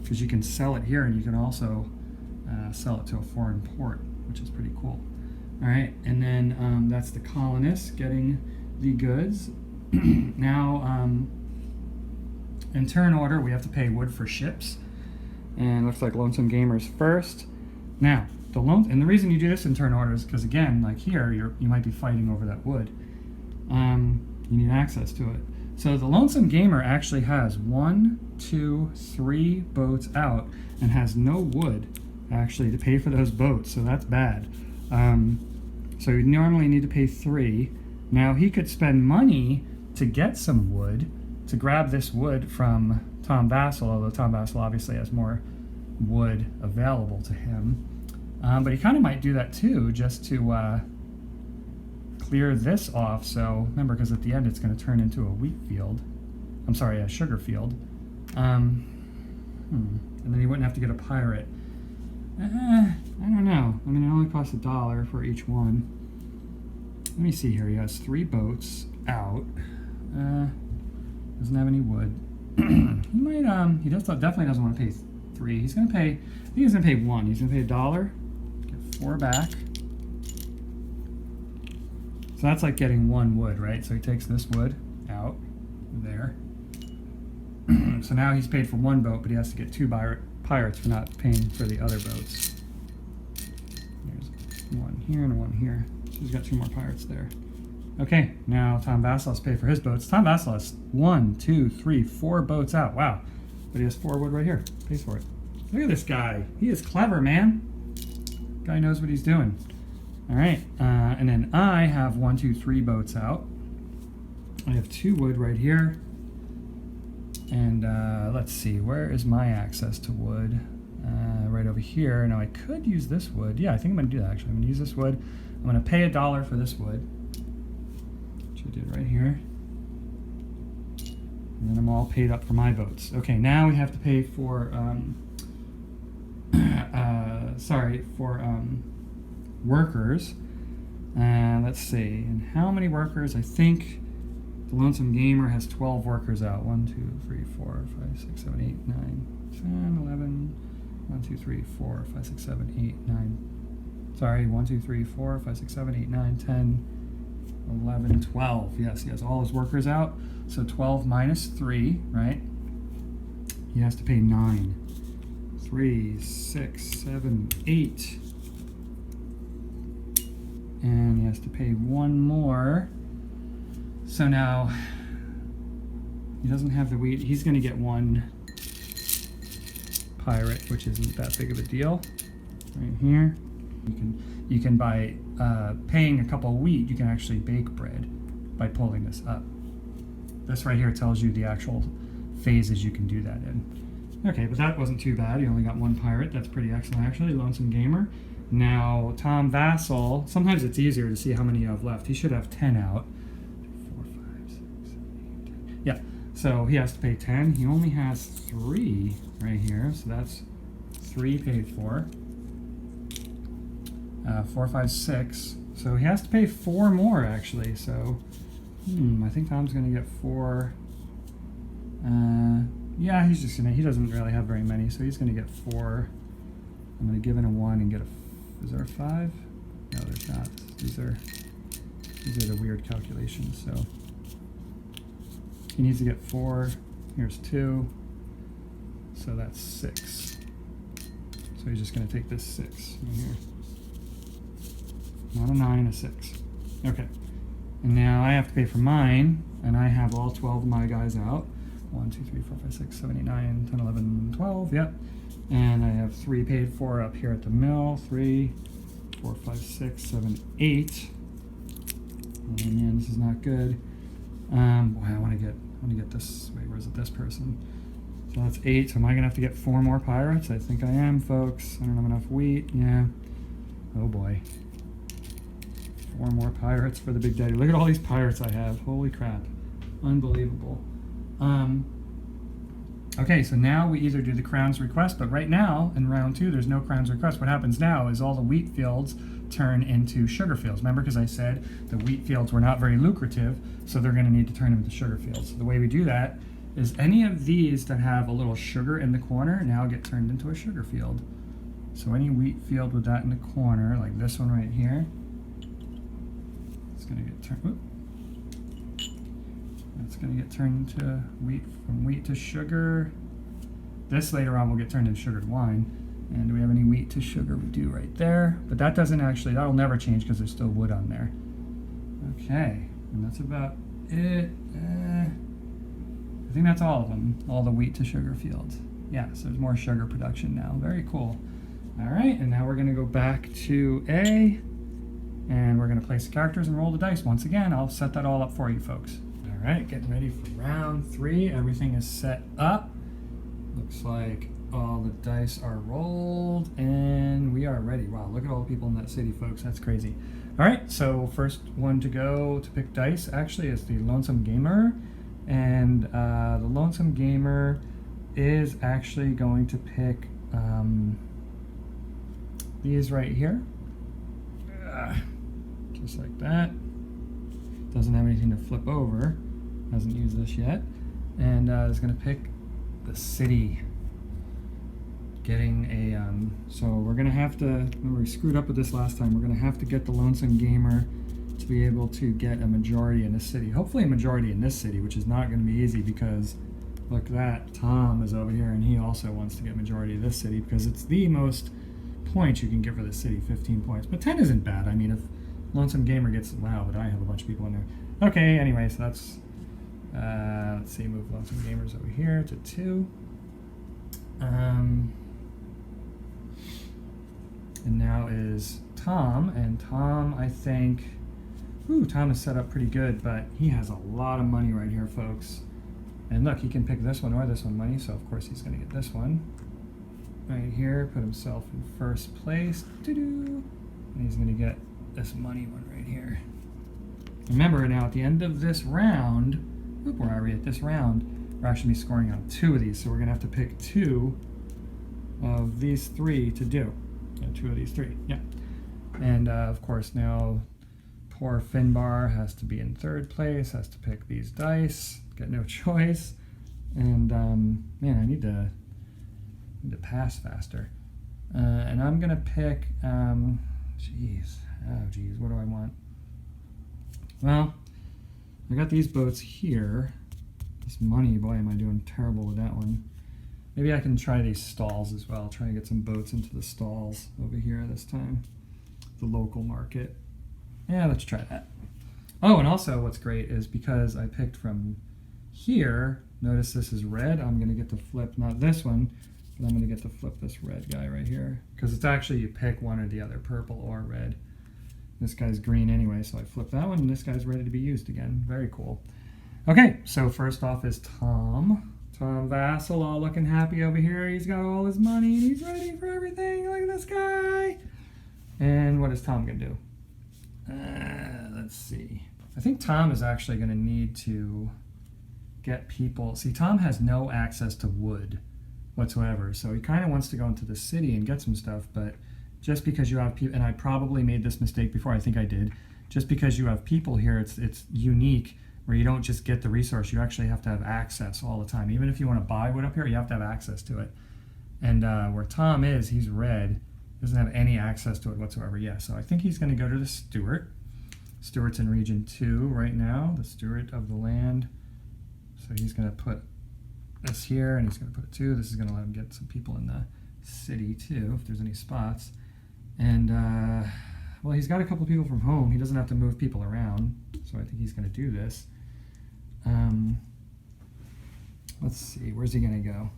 because you can sell it here, and you can also sell it to a foreign port, which is pretty cool. All right, and then that's the colonists getting the goods. Now, in turn order, we have to pay wood for ships, and it looks like Lonesome Gamer's first. Now, and the reason you do this in turn order is because, again, like here, you might be fighting over that wood. You need access to it. So the Lonesome Gamer actually has 1, 2, 3 boats out and has no wood actually to pay for those boats, so that's bad. So you normally need to pay 3. Now he could spend money to get some wood, to grab this wood from Tom Vassal, although Tom Vassal obviously has more wood available to him. But he kind of might do that too, just to clear this off. So remember, because at the end it's going to turn into a wheat field. I'm sorry, a sugar field. And then he wouldn't have to get a pirate. I don't know. I mean, it only costs $1 for each one. Let me see here. He has 3 boats out. Doesn't have any wood. He might. He definitely doesn't want to pay 3. He's gonna pay. I think he's gonna pay 1. He's gonna pay $1. Get 4 back. So that's like getting 1 wood, right? So he takes this wood out there. So now he's paid for 1 boat, but he has to get 2 pirates for not paying for the other boats. There's 1 here and 1 here. So he's got 2 more pirates there. Okay, now Tom Vassal has paid for his boats. Tom Vassal has 1, 2, 3, 4 boats out. Wow. But he has 4 wood right here. Pays for it. Look at this guy. He is clever, man. Guy knows what he's doing. All right. And then I have 1, 2, 3 boats out. I have 2 wood right here. And let's see. Where is my access to wood? Right over here. Now I could use this wood. Yeah, I think I'm going to do that actually. I'm going to use this wood. I'm going to pay $1 for this wood. I did right here. And then I'm all paid up for my boats. Okay, now we have to pay for workers. Let's see, and how many workers? I think the Lonesome Gamer has 12 workers out. 1, 2, 3, 4, 5, 6, 7, 8, 9, 10, 11. 1, 2, 3, 4, 5, 6, 7, 8, 9. Sorry, 1, 2, 3, 4, 5, 6, 7, 8, 9, 10. 11, 12. Yes, he has all his workers out. So 12 minus 3, right? He has to pay 9. 3, 6, 7, 8. And he has to pay 1 more. So now he doesn't have the wheat. He's going to get 1 pirate, which isn't that big of a deal. Right here. You can by paying a couple of wheat, you can actually bake bread by pulling this up. This right here tells you the actual phases you can do that in. Okay, but that wasn't too bad. You only got 1 pirate. That's pretty excellent, actually. Lonesome Gamer. Now, Tom Vassal, sometimes it's easier to see how many you have left. He should have 10 out. 4, 5, 6, 7, 8, 10. Yeah, so he has to pay 10. He only has 3 right here, so that's 3 paid for. 4, 5, 6. So he has to pay 4 more actually. So I think Tom's gonna get 4. Yeah, he doesn't really have very many, so he's gonna get 4. I'm gonna give in a 1 and get is there a 5? No, there's not. These are the weird calculations. So he needs to get 4. Here's 2. So that's 6. So he's just gonna take this 6 in here. Not a 9, a 6. Okay. And now I have to pay for mine, and I have all 12 of my guys out. 1, 2, 3, 4, 5, 6, 7, 8, 9, 10, 11, 12. Yep. And I have 3 paid for up here at the mill. 3, 4, 5, 6, 7, 8. Oh man, this is not good. Boy, I want to get this. Wait, where's it? This person. So that's 8. So am I gonna have to get 4 more pirates? I think I am, folks. I don't have enough wheat. Yeah. Oh boy. 4 more pirates for the Big Daddy. Look at all these pirates I have. Holy crap. Unbelievable. Okay, so now we either do the Crown's Request, but right now, in round 2, there's no Crown's Request. What happens now is all the wheat fields turn into sugar fields. Remember, because I said the wheat fields were not very lucrative, so they're going to need to turn them into sugar fields. So the way we do that is any of these that have a little sugar in the corner now get turned into a sugar field. So any wheat field with that in the corner, like this one right here, it's going to get turned. It's going to get turned into wheat, from wheat to sugar. This later on will get turned into sugared wine. And do we have any wheat to sugar? We do right there. But that doesn't actually, that'll never change because there's still wood on there. Okay, and that's about it. I think that's all of them, all the wheat to sugar fields. Yeah, so there's more sugar production now. Very cool. All right, and now we're going to go back to A. And we're going to place the characters and roll the dice. Once again, I'll set that all up for you folks. All right, getting ready for round 3. Everything is set up. Looks like all the dice are rolled and we are ready. Wow, look at all the people in that city, folks. That's crazy. All right, so first one to go to pick dice actually is the Lonesome Gamer. And the Lonesome Gamer is actually going to pick these right here. Just like that. Doesn't have anything to flip over. Hasn't used this yet. And is going to pick the city. Getting a, so we're going to have to, remember we screwed up with this last time, we're going to have to get the Lonesome Gamer to be able to get a majority in this city. Hopefully a majority in this city, which is not going to be easy because look, that Tom is over here and he also wants to get majority of this city because it's the most points you can get for the city, 15 points. But 10 isn't bad. I mean, if Lonesome Gamer gets, wow, but I have a bunch of people in there. Okay, anyway, so that's, let's see, move Lonesome Gamers over here to 2. And now is Tom, and Tom, I think, Tom is set up pretty good, but he has a lot of money right here, folks. And look, he can pick this one or this one money, so of course he's going to get this one. Right here, put himself in first place. And he's going to get this money one right here. Remember, now at the end of this round, where are we at this round? We're actually scoring on 2 of these, so we're going to have to pick 2 of these 3 to do. 2 of these 3, yeah. And of course now poor Finbar has to be in third place, has to pick these dice, got no choice. And man, I need to pass faster. And I'm gonna pick, geez, what do I want? Well, I got these boats here. This money, boy, am I doing terrible with that one. Maybe I can try these stalls as well. Try and get some boats into the stalls over here this time. The local market. Yeah, let's try that. Oh, and also what's great is because I picked from here, notice this is red, I'm going to get to flip, not this one, but I'm going to get to flip this red guy right here. Because it's actually, you pick one or the other, purple or red. This guy's green anyway, so I flip that one, and this guy's ready to be used again. Very cool. Okay, so first off is Tom. Tom Vassal, all looking happy over here. He's got all his money and he's ready for everything. Look at this guy. And what is Tom going to do? Let's see. I think Tom is actually going to need to get people. See, Tom has no access to wood whatsoever. So he kind of wants to go into the city and get some stuff. But just because you have people, and I probably made this mistake before, I think I did. Just because you have people here, it's unique. Where you don't just get the resource, you actually have to have access all the time. Even if you want to buy wood up here, you have to have access to it. And where Tom is, he's red, doesn't have any access to it whatsoever. Yeah, so I think he's going to go to the Steward. Steward's in Region 2 right now, the Steward of the land. So he's going to put this here, and he's going to put it 2. This is going to let him get some people in the city too, if there's any spots. And, well, he's got a couple people from home. He doesn't have to move people around, so I think he's going to do this. Let's see, where's he going to go?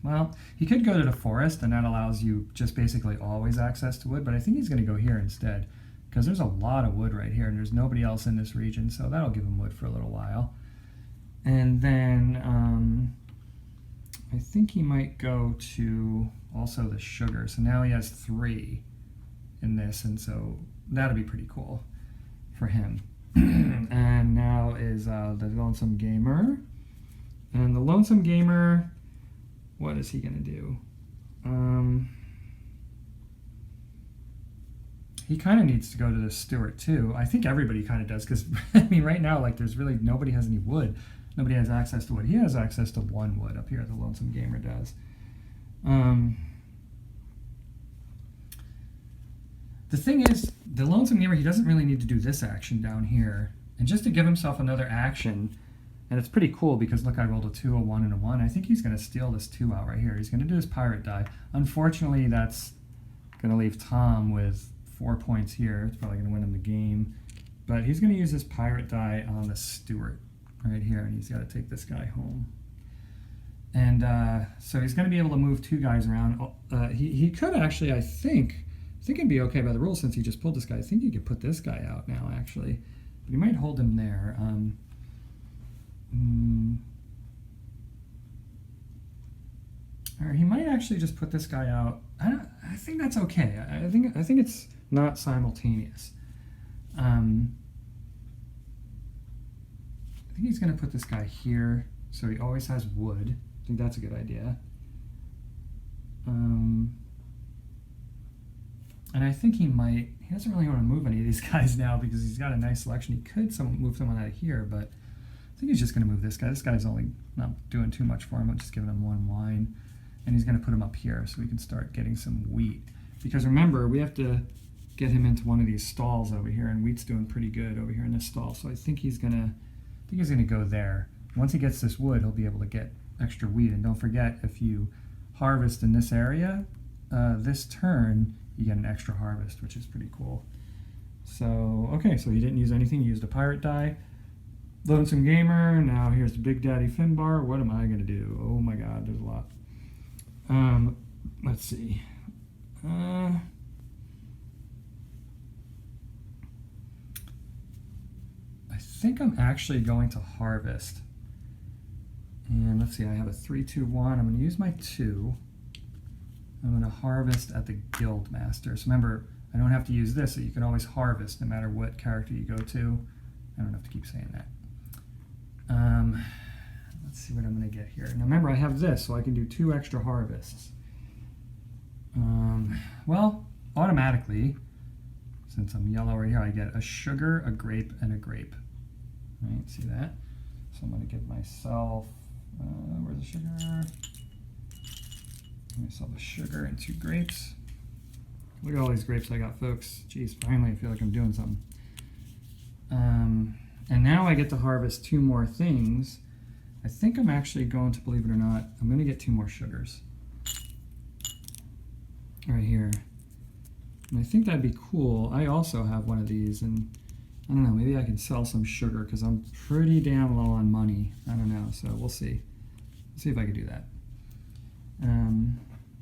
Well, he could go to the forest, and that allows you just basically always access to wood, but I think he's going to go here instead, because there's a lot of wood right here, and there's nobody else in this region, so that'll give him wood for a little while. And then I think he might go to also the sugar, so now he has 3 in this, and so that'll be pretty cool for him. And now is the Lonesome Gamer. And the Lonesome Gamer, what is he going to do? He kind of needs to go to the Steward too. I think everybody kind of does, because I mean right now, like, there's really nobody has any wood. Nobody has access to wood. He has access to 1 wood up here, the Lonesome Gamer does. The thing is, the Lonesome Gamer, he doesn't really need to do this action down here. And just to give himself another action, and it's pretty cool because look, I rolled a 2, a 1, and a 1. I think he's going to steal this 2 out right here. He's going to do his pirate die. Unfortunately, that's going to leave Tom with 4 points here. It's probably going to win him the game. But he's going to use his pirate die on the Steward right here, and he's got to take this guy home. And so he's going to be able to move 2 guys around. He could actually, I think, I think it'd be okay by the rules since he just pulled this guy. I think you could put this guy out now, actually. But he might hold him there. Or he might actually just put this guy out. I think that's okay. I think it's not simultaneous. I think he's going to put this guy here, so he always has wood. I think that's a good idea. And I think he doesn't really want to move any of these guys now because he's got a nice selection. He could move someone out of here, but I think he's just going to move this guy. This guy's only not doing too much for him. I'm just giving him one wine. And he's going to put him up here so we can start getting some wheat. Because remember, we have to get him into one of these stalls over here, and wheat's doing pretty good over here in this stall. So I think he's going to go there. Once he gets this wood, he'll be able to get extra wheat. And don't forget, if you harvest in this area, this turn, you get an extra harvest, which is pretty cool. So, okay, so he didn't use anything. He used a pirate die. Lonesome Gamer. Now here's Big Daddy Finbar. What am I going to do? Oh my god, there's a lot. Let's see. I think I'm actually going to harvest. And let's see, I have a 3, 2, 1. I'm going to use my 2. I'm going to harvest at the Guild Master. So remember, I don't have to use this, so you can always harvest no matter what character you go to. I don't have to keep saying that. Let's see what I'm going to get here. Now remember, I have this, so I can do 2 extra harvests. Well, automatically, since I'm yellow right here, I get a sugar, a grape, and a grape. Right, see that? So I'm going to give myself, where's the sugar? Give myself a sugar and 2 grapes. Look at all these grapes I got, folks. Jeez, finally I feel like I'm doing something. And now I get to harvest 2 more things. I think I'm actually going to, believe it or not, I'm going to get 2 more sugars. Right here. And I think that'd be cool. I also have one of these, and I don't know, maybe I can sell some sugar because I'm pretty damn low on money. I don't know, so we'll see. Let's see if I can do that.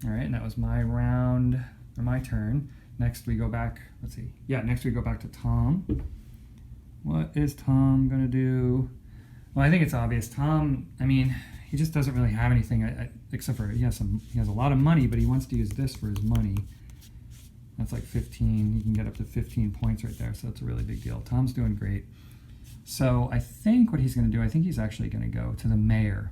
All right, and that was my round, or my turn. Next we go back, let's see. Yeah, next we go back to Tom. What is Tom gonna do? Well, I think it's obvious. Tom, I mean, he just doesn't really have anything except for he has a lot of money, but he wants to use this for his money. That's like 15. You can get up to 15 points right there, so that's a really big deal. Tom's doing great. So I think what he's going to do, I think he's actually going to go to the mayor.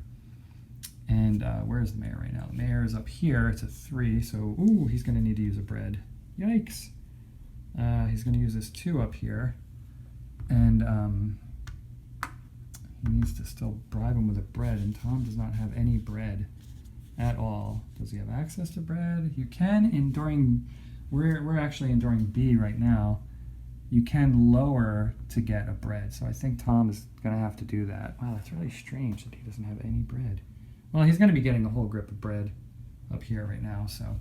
And where is the mayor right now? The mayor is up here. It's a 3, so ooh, he's going to need to use a bread. Yikes. He's going to use this 2 up here. And he needs to still bribe him with a bread, and Tom does not have any bread at all. Does he have access to bread? You can, we're actually enduring B right now. You can lower to get a bread, so I think Tom is going to have to do that. Wow, that's really strange that he doesn't have any bread. Well, he's going to be getting a whole grip of bread up here right now, so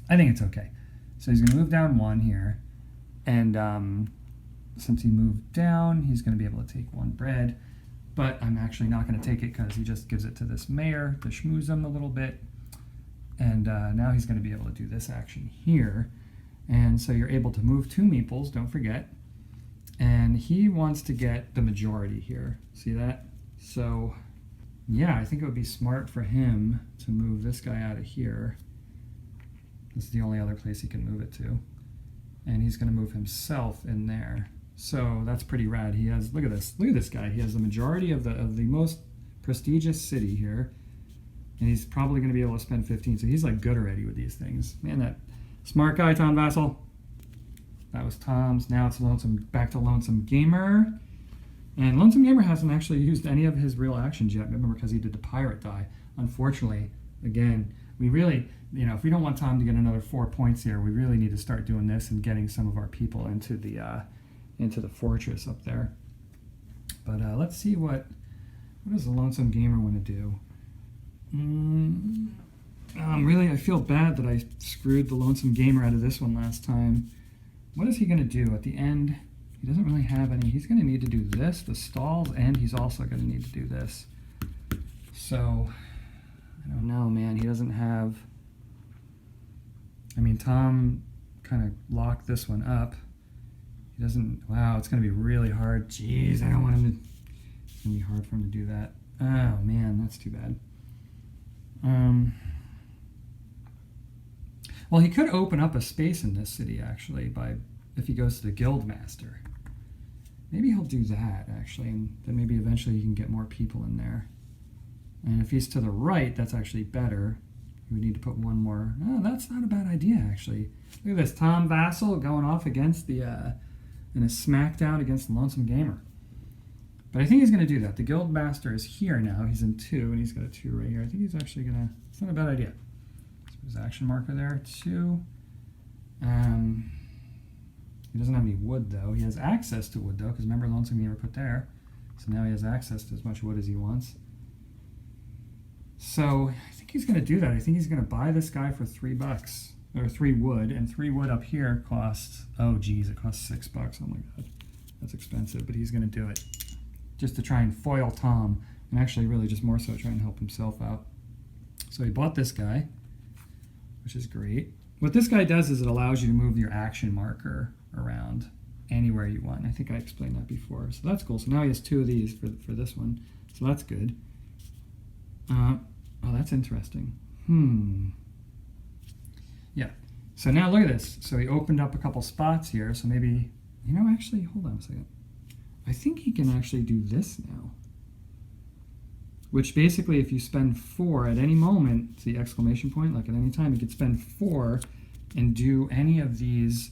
I think it's okay. So he's going to move down 1 here, and since he moved down, he's going to be able to take 1 bread. But I'm actually not going to take it because he just gives it to this mayor to schmooze him a little bit. And now he's going to be able to do this action here. And so you're able to move 2 meeples, don't forget. And he wants to get the majority here. See that? So, yeah, I think it would be smart for him to move this guy out of here. This is the only other place he can move it to. And he's going to move himself in there. So that's pretty rad. He has, look at this guy. He has the majority of the most prestigious city here, and he's probably going to be able to spend 15. So he's like good already with these things. Man, that smart guy, Tom Vassal. That was Tom's. Now it's back to Lonesome Gamer, and Lonesome Gamer hasn't actually used any of his real actions yet. Remember, because he did the pirate die. Unfortunately, again, we really, if we don't want Tom to get another 4 points here, we really need to start doing this and getting some of our people into the fortress up there. But let's see what does the Lonesome Gamer want to do? Really, I feel bad that I screwed the Lonesome Gamer out of this one last time. What is he going to do at the end? He doesn't really have any. He's going to need to do this, the stalls, and he's also going to need to do this. So, I don't know, man. He doesn't have... I mean, Tom kind of lock this one up. He doesn't, wow, it's going to be really hard. Jeez, I don't want him to, it's going to be hard for him to do that. Oh man, that's too bad. Well, he could open up a space in this city actually if he goes to the Guildmaster. Maybe he'll do that actually, and then maybe eventually he can get more people in there. And if he's to the right, that's actually better. We would need to put one more. No, that's not a bad idea actually. Look at this, Tom Vassal going off against the in a smackdown against the Lonesome Gamer. But I think he's going to do that. The Guildmaster is here now. He's in 2, and he's got a 2 right here. I think he's actually going to... It's not a bad idea. So his action marker there, 2. He doesn't have any wood, though. He has access to wood, though, because remember Lonesome Gamer put there. So now he has access to as much wood as he wants. So I think he's going to do that. I think he's going to buy this guy for $3. Or 3 wood, and 3 wood up here costs... Oh, geez, it costs $6. Oh, my God. That's expensive, but he's going to do it. Just to try and foil Tom, and actually really just more so try and help himself out. So he bought this guy, which is great. What this guy does is it allows you to move your action marker around anywhere you want. I think I explained that before, so that's cool. So now he has 2 of these for this one, so that's good. Oh, that's interesting. Yeah, so now look at this. So he opened up a couple spots here, so maybe, you know, actually, hold on a second. I think he can actually do this now. Which basically, if you spend 4 at any moment, see exclamation point, like at any time, you could spend 4 and do any of these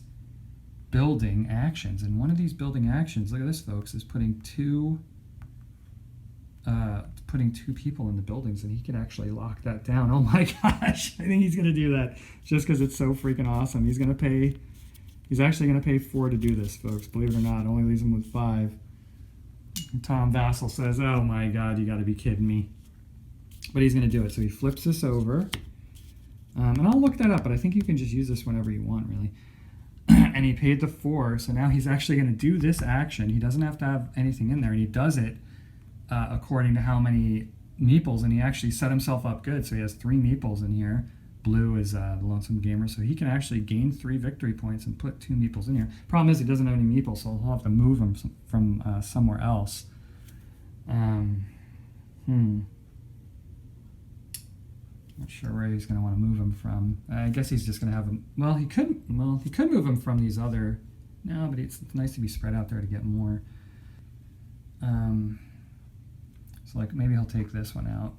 building actions. And one of these building actions, look at this, folks, is putting two people in the buildings, and he can actually lock that down. Oh my gosh, I think he's going to do that just because it's so freaking awesome. He's actually going to pay 4 to do this, folks. Believe it or not, it only leaves him with 5. And Tom Vassal says, oh my God, you got to be kidding me. But he's going to do it. So he flips this over. And I'll look that up, but I think you can just use this whenever you want, really. And he paid the 4, so now he's actually going to do this action. He doesn't have to have anything in there, and he does it according to how many meeples, and he actually set himself up good. So he has 3 meeples in here. Blue is the Lonesome Gamer, so he can actually gain 3 victory points and put 2 meeples in here. Problem is he doesn't have any meeples, so he'll have to move them from somewhere else. Not sure where he's going to want to move them from. I guess he's just going to have them. Well, he could move them from these other. No, but it's nice to be spread out there to get more. So like maybe he'll take this one out.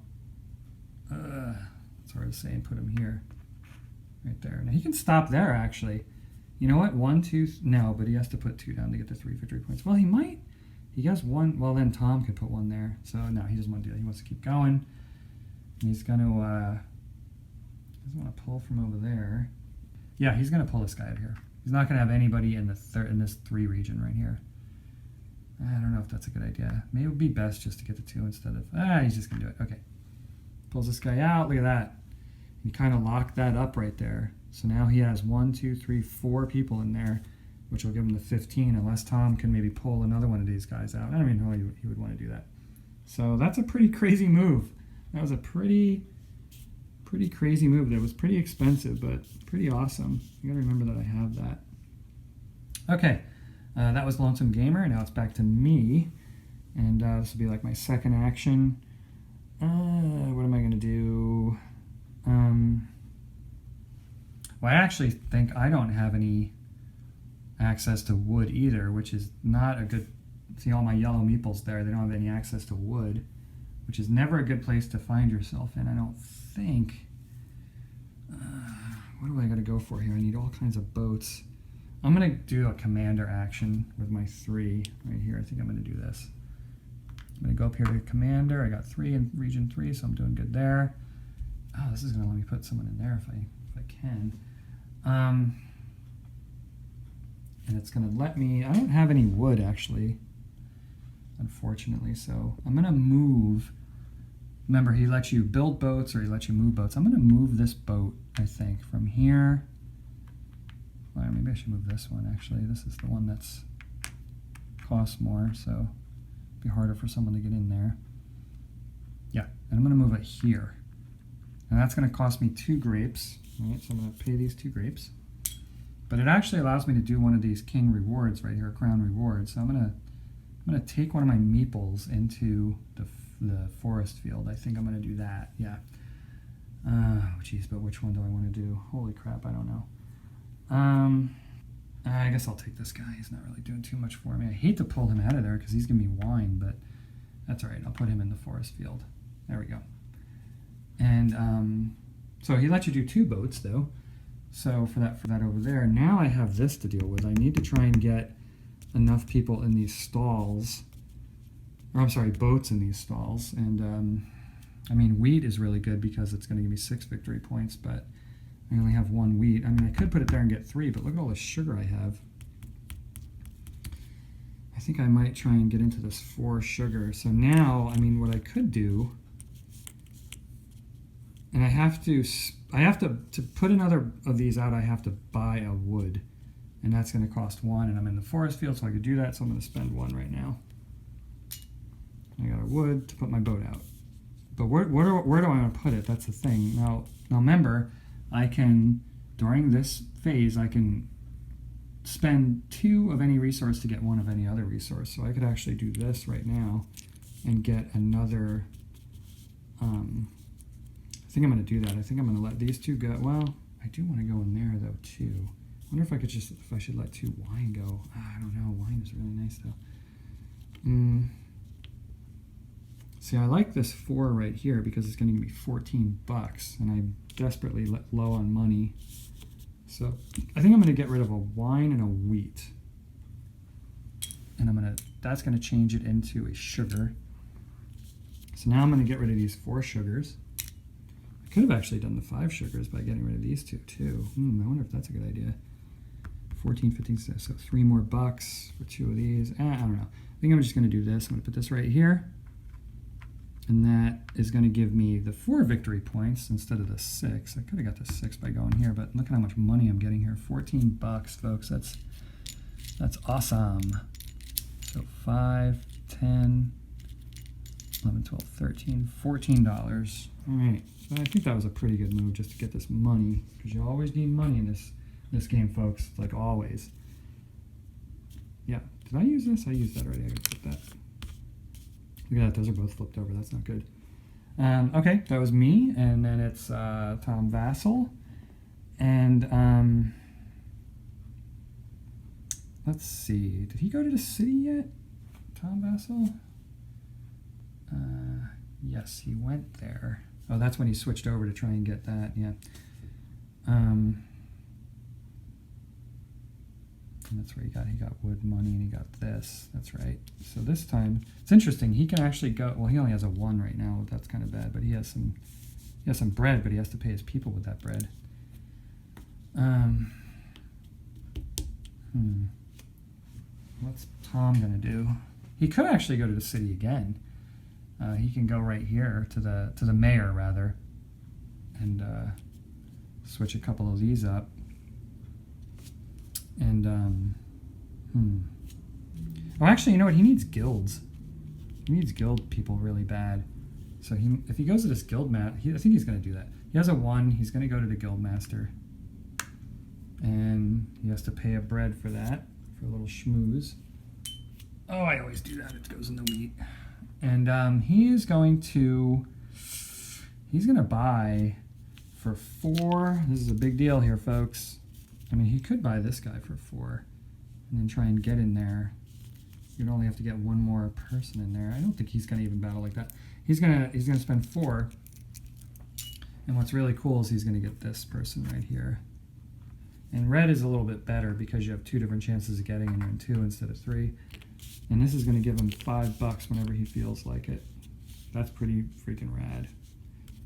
It's hard to say, and put him here, right there. Now he can stop there actually. You know what? 1, 2. No, but he has to put 2 down to get the 3 victory points. Well, he might. He has 1. Well, then Tom could put 1 there. So no, he doesn't want to do that. He wants to keep going. And he's going to. Doesn't want to pull from over there. Yeah, he's going to pull this guy out here. He's not going to have anybody in this 3 region right here. I don't know if that's a good idea. Maybe it would be best just to get the 2 instead of. He's just going to do it. Okay. Pulls this guy out. Look at that. He kind of locked that up right there. So now he has 1, 2, 3, 4 people in there, which will give him the 15, unless Tom can maybe pull another one of these guys out. I don't even know he would want to do that. So that's a pretty crazy move. That was a pretty crazy move. That was pretty expensive, but pretty awesome. You gotta remember that I have that. Okay, that was Lonesome Gamer. Now it's back to me, and this will be like my second action. What am I gonna do? Well, I actually think I don't have any access to wood either, which is not a good. See all my yellow meeples there? They don't have any access to wood, which is never a good place to find yourself in, I don't think. What do I got to go for here? I need all kinds of boats. I'm going to do a commander action with my 3 right here. I think I'm going to do this. I'm going to go up here to commander. I got 3 in region 3, so I'm doing good there. Oh, this is going to let me put someone in there if I can. And it's going to let me. I don't have any wood actually, unfortunately. So I'm going to move. Remember, he lets you build boats or he lets you move boats. I'm going to move this boat, I think, from here. Well, maybe I should move this one, actually. This is the one that's costs more, so it'd be harder for someone to get in there. Yeah, and I'm going to move it here. And that's going to cost me 2 grapes. All right, so I'm going to pay these 2 grapes. But it actually allows me to do one of these king rewards right here, crown rewards. So I'm gonna take one of my meeples into the forest field. I think I'm gonna do that. Yeah. Oh, geez, but which one do I want to do? Holy crap, I don't know. I guess I'll take this guy. He's not really doing too much for me. I hate to pull him out of there because he's giving me wine, but that's all right. I'll put him in the forest field. There we go. And so he lets you do 2 boats, though. So for that over there. Now I have this to deal with. I need to try and get enough people in these stalls. Or I'm sorry, boats in these stalls. And I mean, wheat is really good because it's going to give me 6 victory points, but I only have 1 wheat. I mean, I could put it there and get 3, but look at all the sugar I have. I think I might try and get into this 4 sugar. So now, I mean, what I could do, and I have to put another of these out, I have to buy a wood, and that's going to cost 1, and I'm in the forest field, so I could do that, so I'm going to spend 1 right now. I got a wood to put my boat out. But where do I want to put it? That's the thing. Now remember, I can, during this phase, I can spend 2 of any resource to get 1 of any other resource. So I could actually do this right now and get another, I think I'm going to do that. I think I'm going to let these 2 go. Well, I do want to go in there, though, too. I wonder if I should let 2 wine go. I don't know. Wine is really nice, though. See, I like this 4 right here because it's going to give me 14 bucks, and I'm desperately low on money. So I think I'm going to get rid of a wine and a wheat, and that's going to change it into a sugar. So now I'm going to get rid of these 4 sugars. I could have actually done the 5 sugars by getting rid of these 2 too. I wonder if that's a good idea. 14, 15, so 3 more bucks for 2 of these. I don't know. I think I'm just going to do this. I'm going to put this right here. And that is going to give me the 4 victory points instead of the 6. I could have got the 6 by going here, but look at how much money I'm getting here. 14 bucks, folks. That's awesome. So 5, 10, 11, 12, 13, $14. All right. So I think that was a pretty good move just to get this money, because you always need money in this game, folks. Like always. Yeah. Did I use this? I used that already. I gotta put that. Look at that, those are both flipped over. That's not good. Okay, that was me, and then it's Tom Vassal. And let's see, did he go to the city yet, Tom Vassal? Yes, he went there. Oh, that's when he switched over to try and get that, yeah. And that's where he got wood money, and he got this. That's right. So this time, it's interesting. He can actually go. Well, he only has a 1 right now. That's kind of bad. But he has some bread. But he has to pay his people with that bread. What's Tom gonna do? He could actually go to the city again. He can go right here to the mayor rather, and switch a couple of these up. And, oh, actually, you know what? He needs guilds. He needs guild people really bad. So if he goes to this guild I think he's going to do that. He has a 1. He's going to go to the guild master. And he has to pay a bread for that, for a little schmooze. Oh, I always do that. It goes in the wheat. And he's going to buy for 4. This is a big deal here, folks. I mean, he could buy this guy for 4 and then try and get in there. You'd only have to get 1 more person in there. I don't think he's going to even battle like that. He's gonna spend 4. And what's really cool is he's going to get this person right here. And red is a little bit better because you have 2 different chances of getting in there, 2 instead of 3. And this is going to give him $5 whenever he feels like it. That's pretty freaking rad.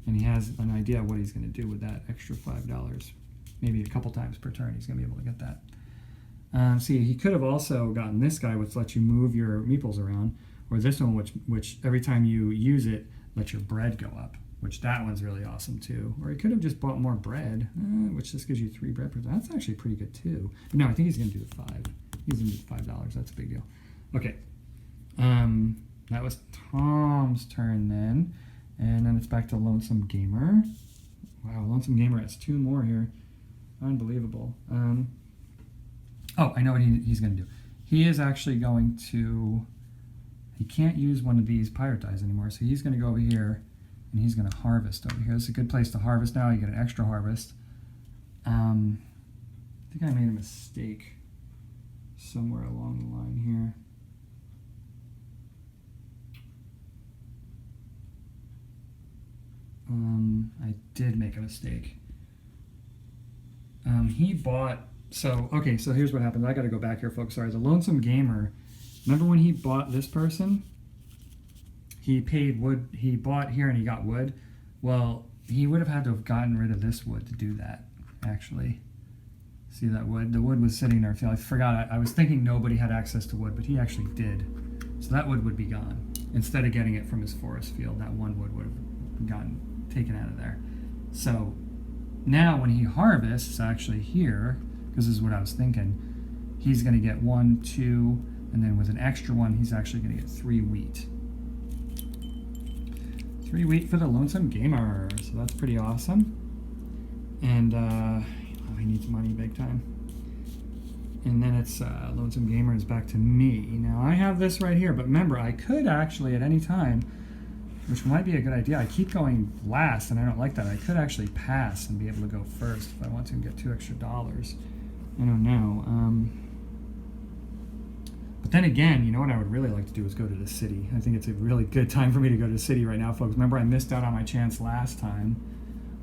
And he has an idea of what he's going to do with that extra $5. Maybe a couple times per turn, he's going to be able to get that. See, he could have also gotten this guy, which lets you move your meeples around, or this one, which every time you use it, lets your bread go up, which that one's really awesome too. Or he could have just bought more bread, which just gives you 3 bread per turn. That's actually pretty good too. But no, I think he's going to do the 5. He's going to do the $5. That's a big deal. Okay. That was Tom's turn then. And then it's back to Lonesome Gamer. Wow, Lonesome Gamer has 2 more here. Unbelievable. Oh, I know what he's going to do. He is actually going to... He can't use one of these pirate dies anymore, so he's going to go over here, and he's going to harvest over here. It's a good place to harvest now. You get an extra harvest. I think I made a mistake somewhere along the line here. I did make a mistake. He bought... So, okay, so here's what happened. I got to go back here, folks. Sorry. The Lonesome Gamer... Remember when he bought this person? He paid wood. He bought here and he got wood. Well, he would have had to have gotten rid of this wood to do that, actually. See that wood? The wood was sitting there. I forgot. I was thinking nobody had access to wood, but he actually did. So that wood would be gone. Instead of getting it from his forest field, that one wood would have gotten taken out of there. So now when he harvests, actually here, because this is what I was thinking, he's going to get 1, 2... And then with an extra one, he's actually going to get 3 wheat. 3 wheat for the Lonesome Gamer. So that's pretty awesome. And he needs money big time. And then it's Lonesome Gamer is back to me. Now I have this right here, but remember, I could actually at any time, which might be a good idea. I keep going last, and I don't like that. I could actually pass and be able to go first if I want to and get $2 extra. I don't know. But then again, you know what I would really like to do is go to the city. I think it's a really good time for me to go to the city right now, folks. Remember, I missed out on my chance last time.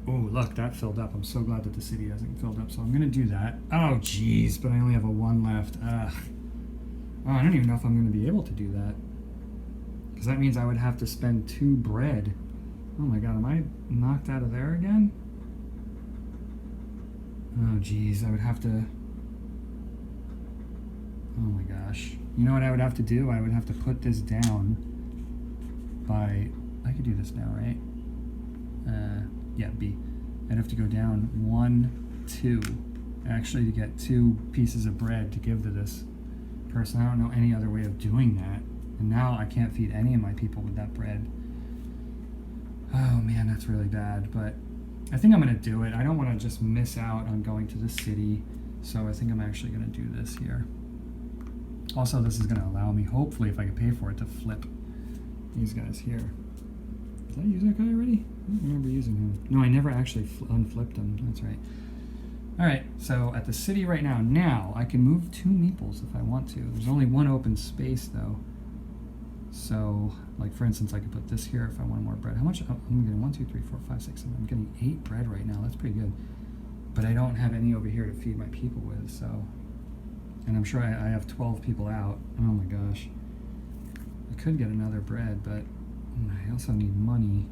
Oh, look, that filled up. I'm so glad that the city hasn't filled up, so I'm going to do that. Oh, jeez, but I only have a 1 left. Ugh. Oh, I don't even know if I'm going to be able to do that. Because that means I would have to spend 2 bread. Oh my god, am I knocked out of there again? Oh, jeez, I would have to... Oh my gosh. You know what I would have to do? I would have to put this down by... I could do this now, right? Yeah, B. I'd have to go down 1, 2. Actually, to get 2 pieces of bread to give to this person. I don't know any other way of doing that. And now I can't feed any of my people with that bread. Oh man, that's really bad. But I think I'm going to do it. I don't want to just miss out on going to the city. So I think I'm actually going to do this here. Also, this is going to allow me, hopefully, if I can pay for it, to flip these guys here. Did I use that guy already? I don't remember using him. No, I never actually unflipped him. That's right. All right, so at the city right now. Now, I can move 2 meeples if I want to. There's only 1 open space, though. So, like, for instance, I could put this here if I want more bread. How much? Oh, I'm getting 1, 2, 3, 4, 5, 6, 7. I'm getting 8 bread right now. That's pretty good. But I don't have any over here to feed my people with, so... And I'm sure I have 12 people out. Oh my gosh. I could get another bread, but I also need money.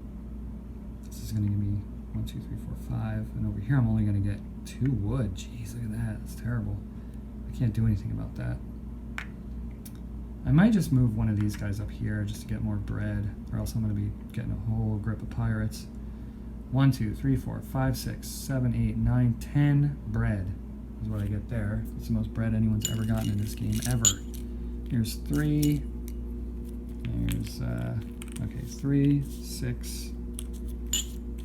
This is going to give me 1, 2, 3, 4, 5. And over here I'm only going to get 2 wood. Jeez, look at that. That's terrible. I can't do anything about that. I might just move one of these guys up here just to get more bread, or else I'm going to be getting a whole grip of pirates. 1, 2, 3, 4, 5, 6, 7, 8, 9, 10 bread. Is what I get there. It's the most bread anyone's ever gotten in this game, ever. Here's 3. There's, okay, 3, 6,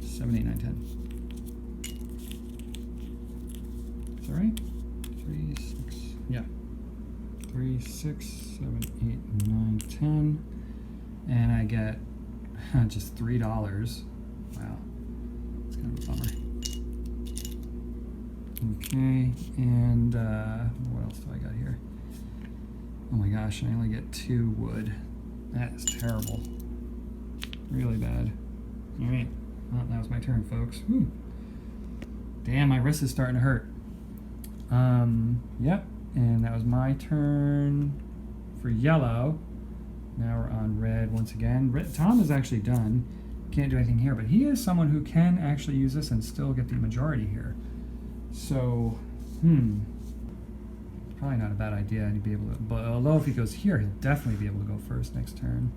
7, 8, 9, 10. Is that right? 3, 6, yeah. 3, 6, 7, 8, 9, 10. And I get just $3. Wow. It's kind of a bummer. Okay, and what else do I got here? Oh my gosh, I only get 2 wood. That is terrible. Really bad. Alright, well, that was my turn, folks. Whew. Damn, my wrist is starting to hurt. Yep, and that was my turn for yellow. Now we're on red once again. Tom is actually done. Can't do anything here, but he is someone who can actually use this and still get the majority here. So, it's probably not a bad idea to be able to, but although if he goes here, he'll definitely be able to go first next turn.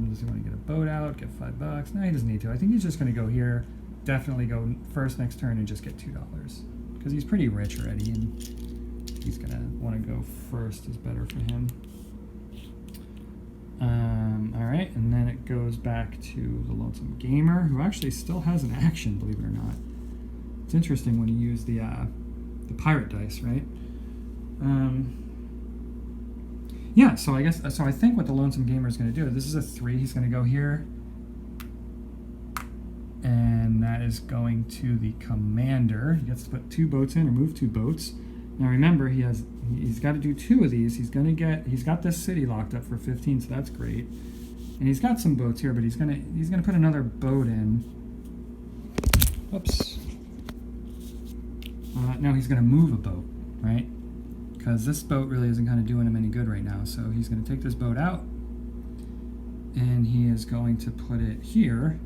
Does he want to get a boat out, get $5? No, he doesn't need to. I think he's just going to go here, definitely go first next turn and just get $2. Because he's pretty rich already, and he's going to want to go first is better for him. Alright, and then it goes back to the Lonesome Gamer, who actually still has an action, believe it or not. It's interesting when you use the the pirate dice, right? Yeah, so I guess, so I think what the Lonesome Gamer is going to do, this is a 3, he's going to go here, and that is going to the commander. He gets to put 2 boats in, or move 2 boats. Now remember, he's got to do 2 of these. He's got this city locked up for 15, so that's great. And he's got some boats here, but he's gonna put another boat in. Oops. Now he's gonna move a boat, right? Because this boat really isn't kind of doing him any good right now. So he's gonna take this boat out, and he is going to put it here,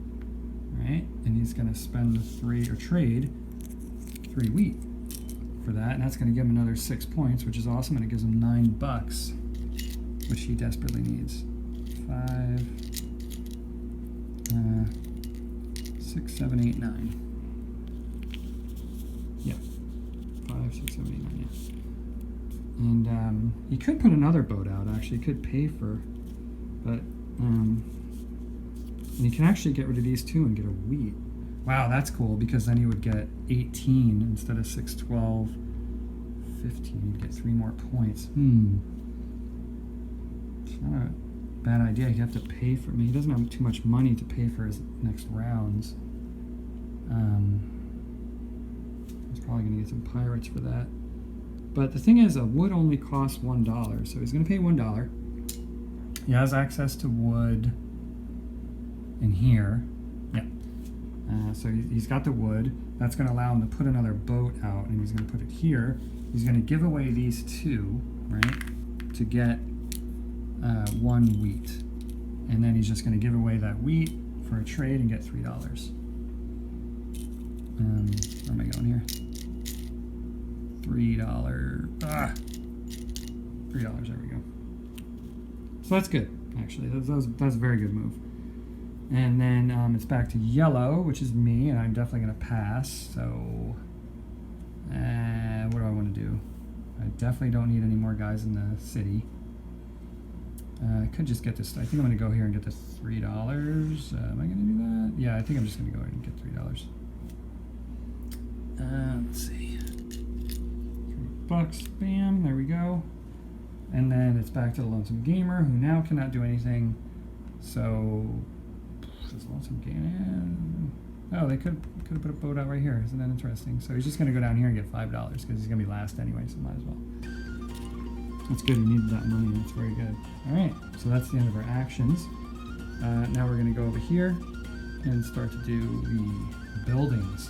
right? And he's gonna spend the 3, or trade 3 wheat for that, and that's going to give him another 6 points, which is awesome, and it gives him $9, which he desperately needs. 5, 6, 7, 8, 9. Yeah, 5, 6, 7, 8, 9. Yeah. And he could put another boat out. Actually, he could pay for, but and he can actually get rid of these 2 and get a wheat. Wow, that's cool, because then he would get 18 instead of 6, 12, 15. He'd get 3 more points. It's not a bad idea. He'd have to pay for, I mean, he doesn't have too much money to pay for his next rounds. He's probably going to get some pirates for that. But the thing is, a wood only costs $1, so he's going to pay $1. He has access to wood in here. Yeah. So he's got the wood. That's going to allow him to put another boat out, and he's going to put it here. He's going to give away these 2, right, to get 1 wheat. And then he's just going to give away that wheat for a trade and get $3. Where am I going here? $3. $3, there we go. So that's good, actually. That's a very good move. And then it's back to yellow, which is me, and I'm definitely going to pass. So what do I want to do? I definitely don't need any more guys in the city. I could just get this. I think I'm going to go here and get this $3. Am I going to do that? Yeah, I think I'm just going to go ahead and get $3. Let's see. $3. Bam. There we go. And then it's back to the Lonesome Gamer, who now cannot do anything. So... Lonesome Gamer. Oh, they could have put a boat out right here. Isn't that interesting? So he's just going to go down here and get $5 because he's going to be last anyway, so might as well. That's good. He needed that money. That's very good. All right, so that's the end of our actions. Now we're going to go over here and start to do the buildings.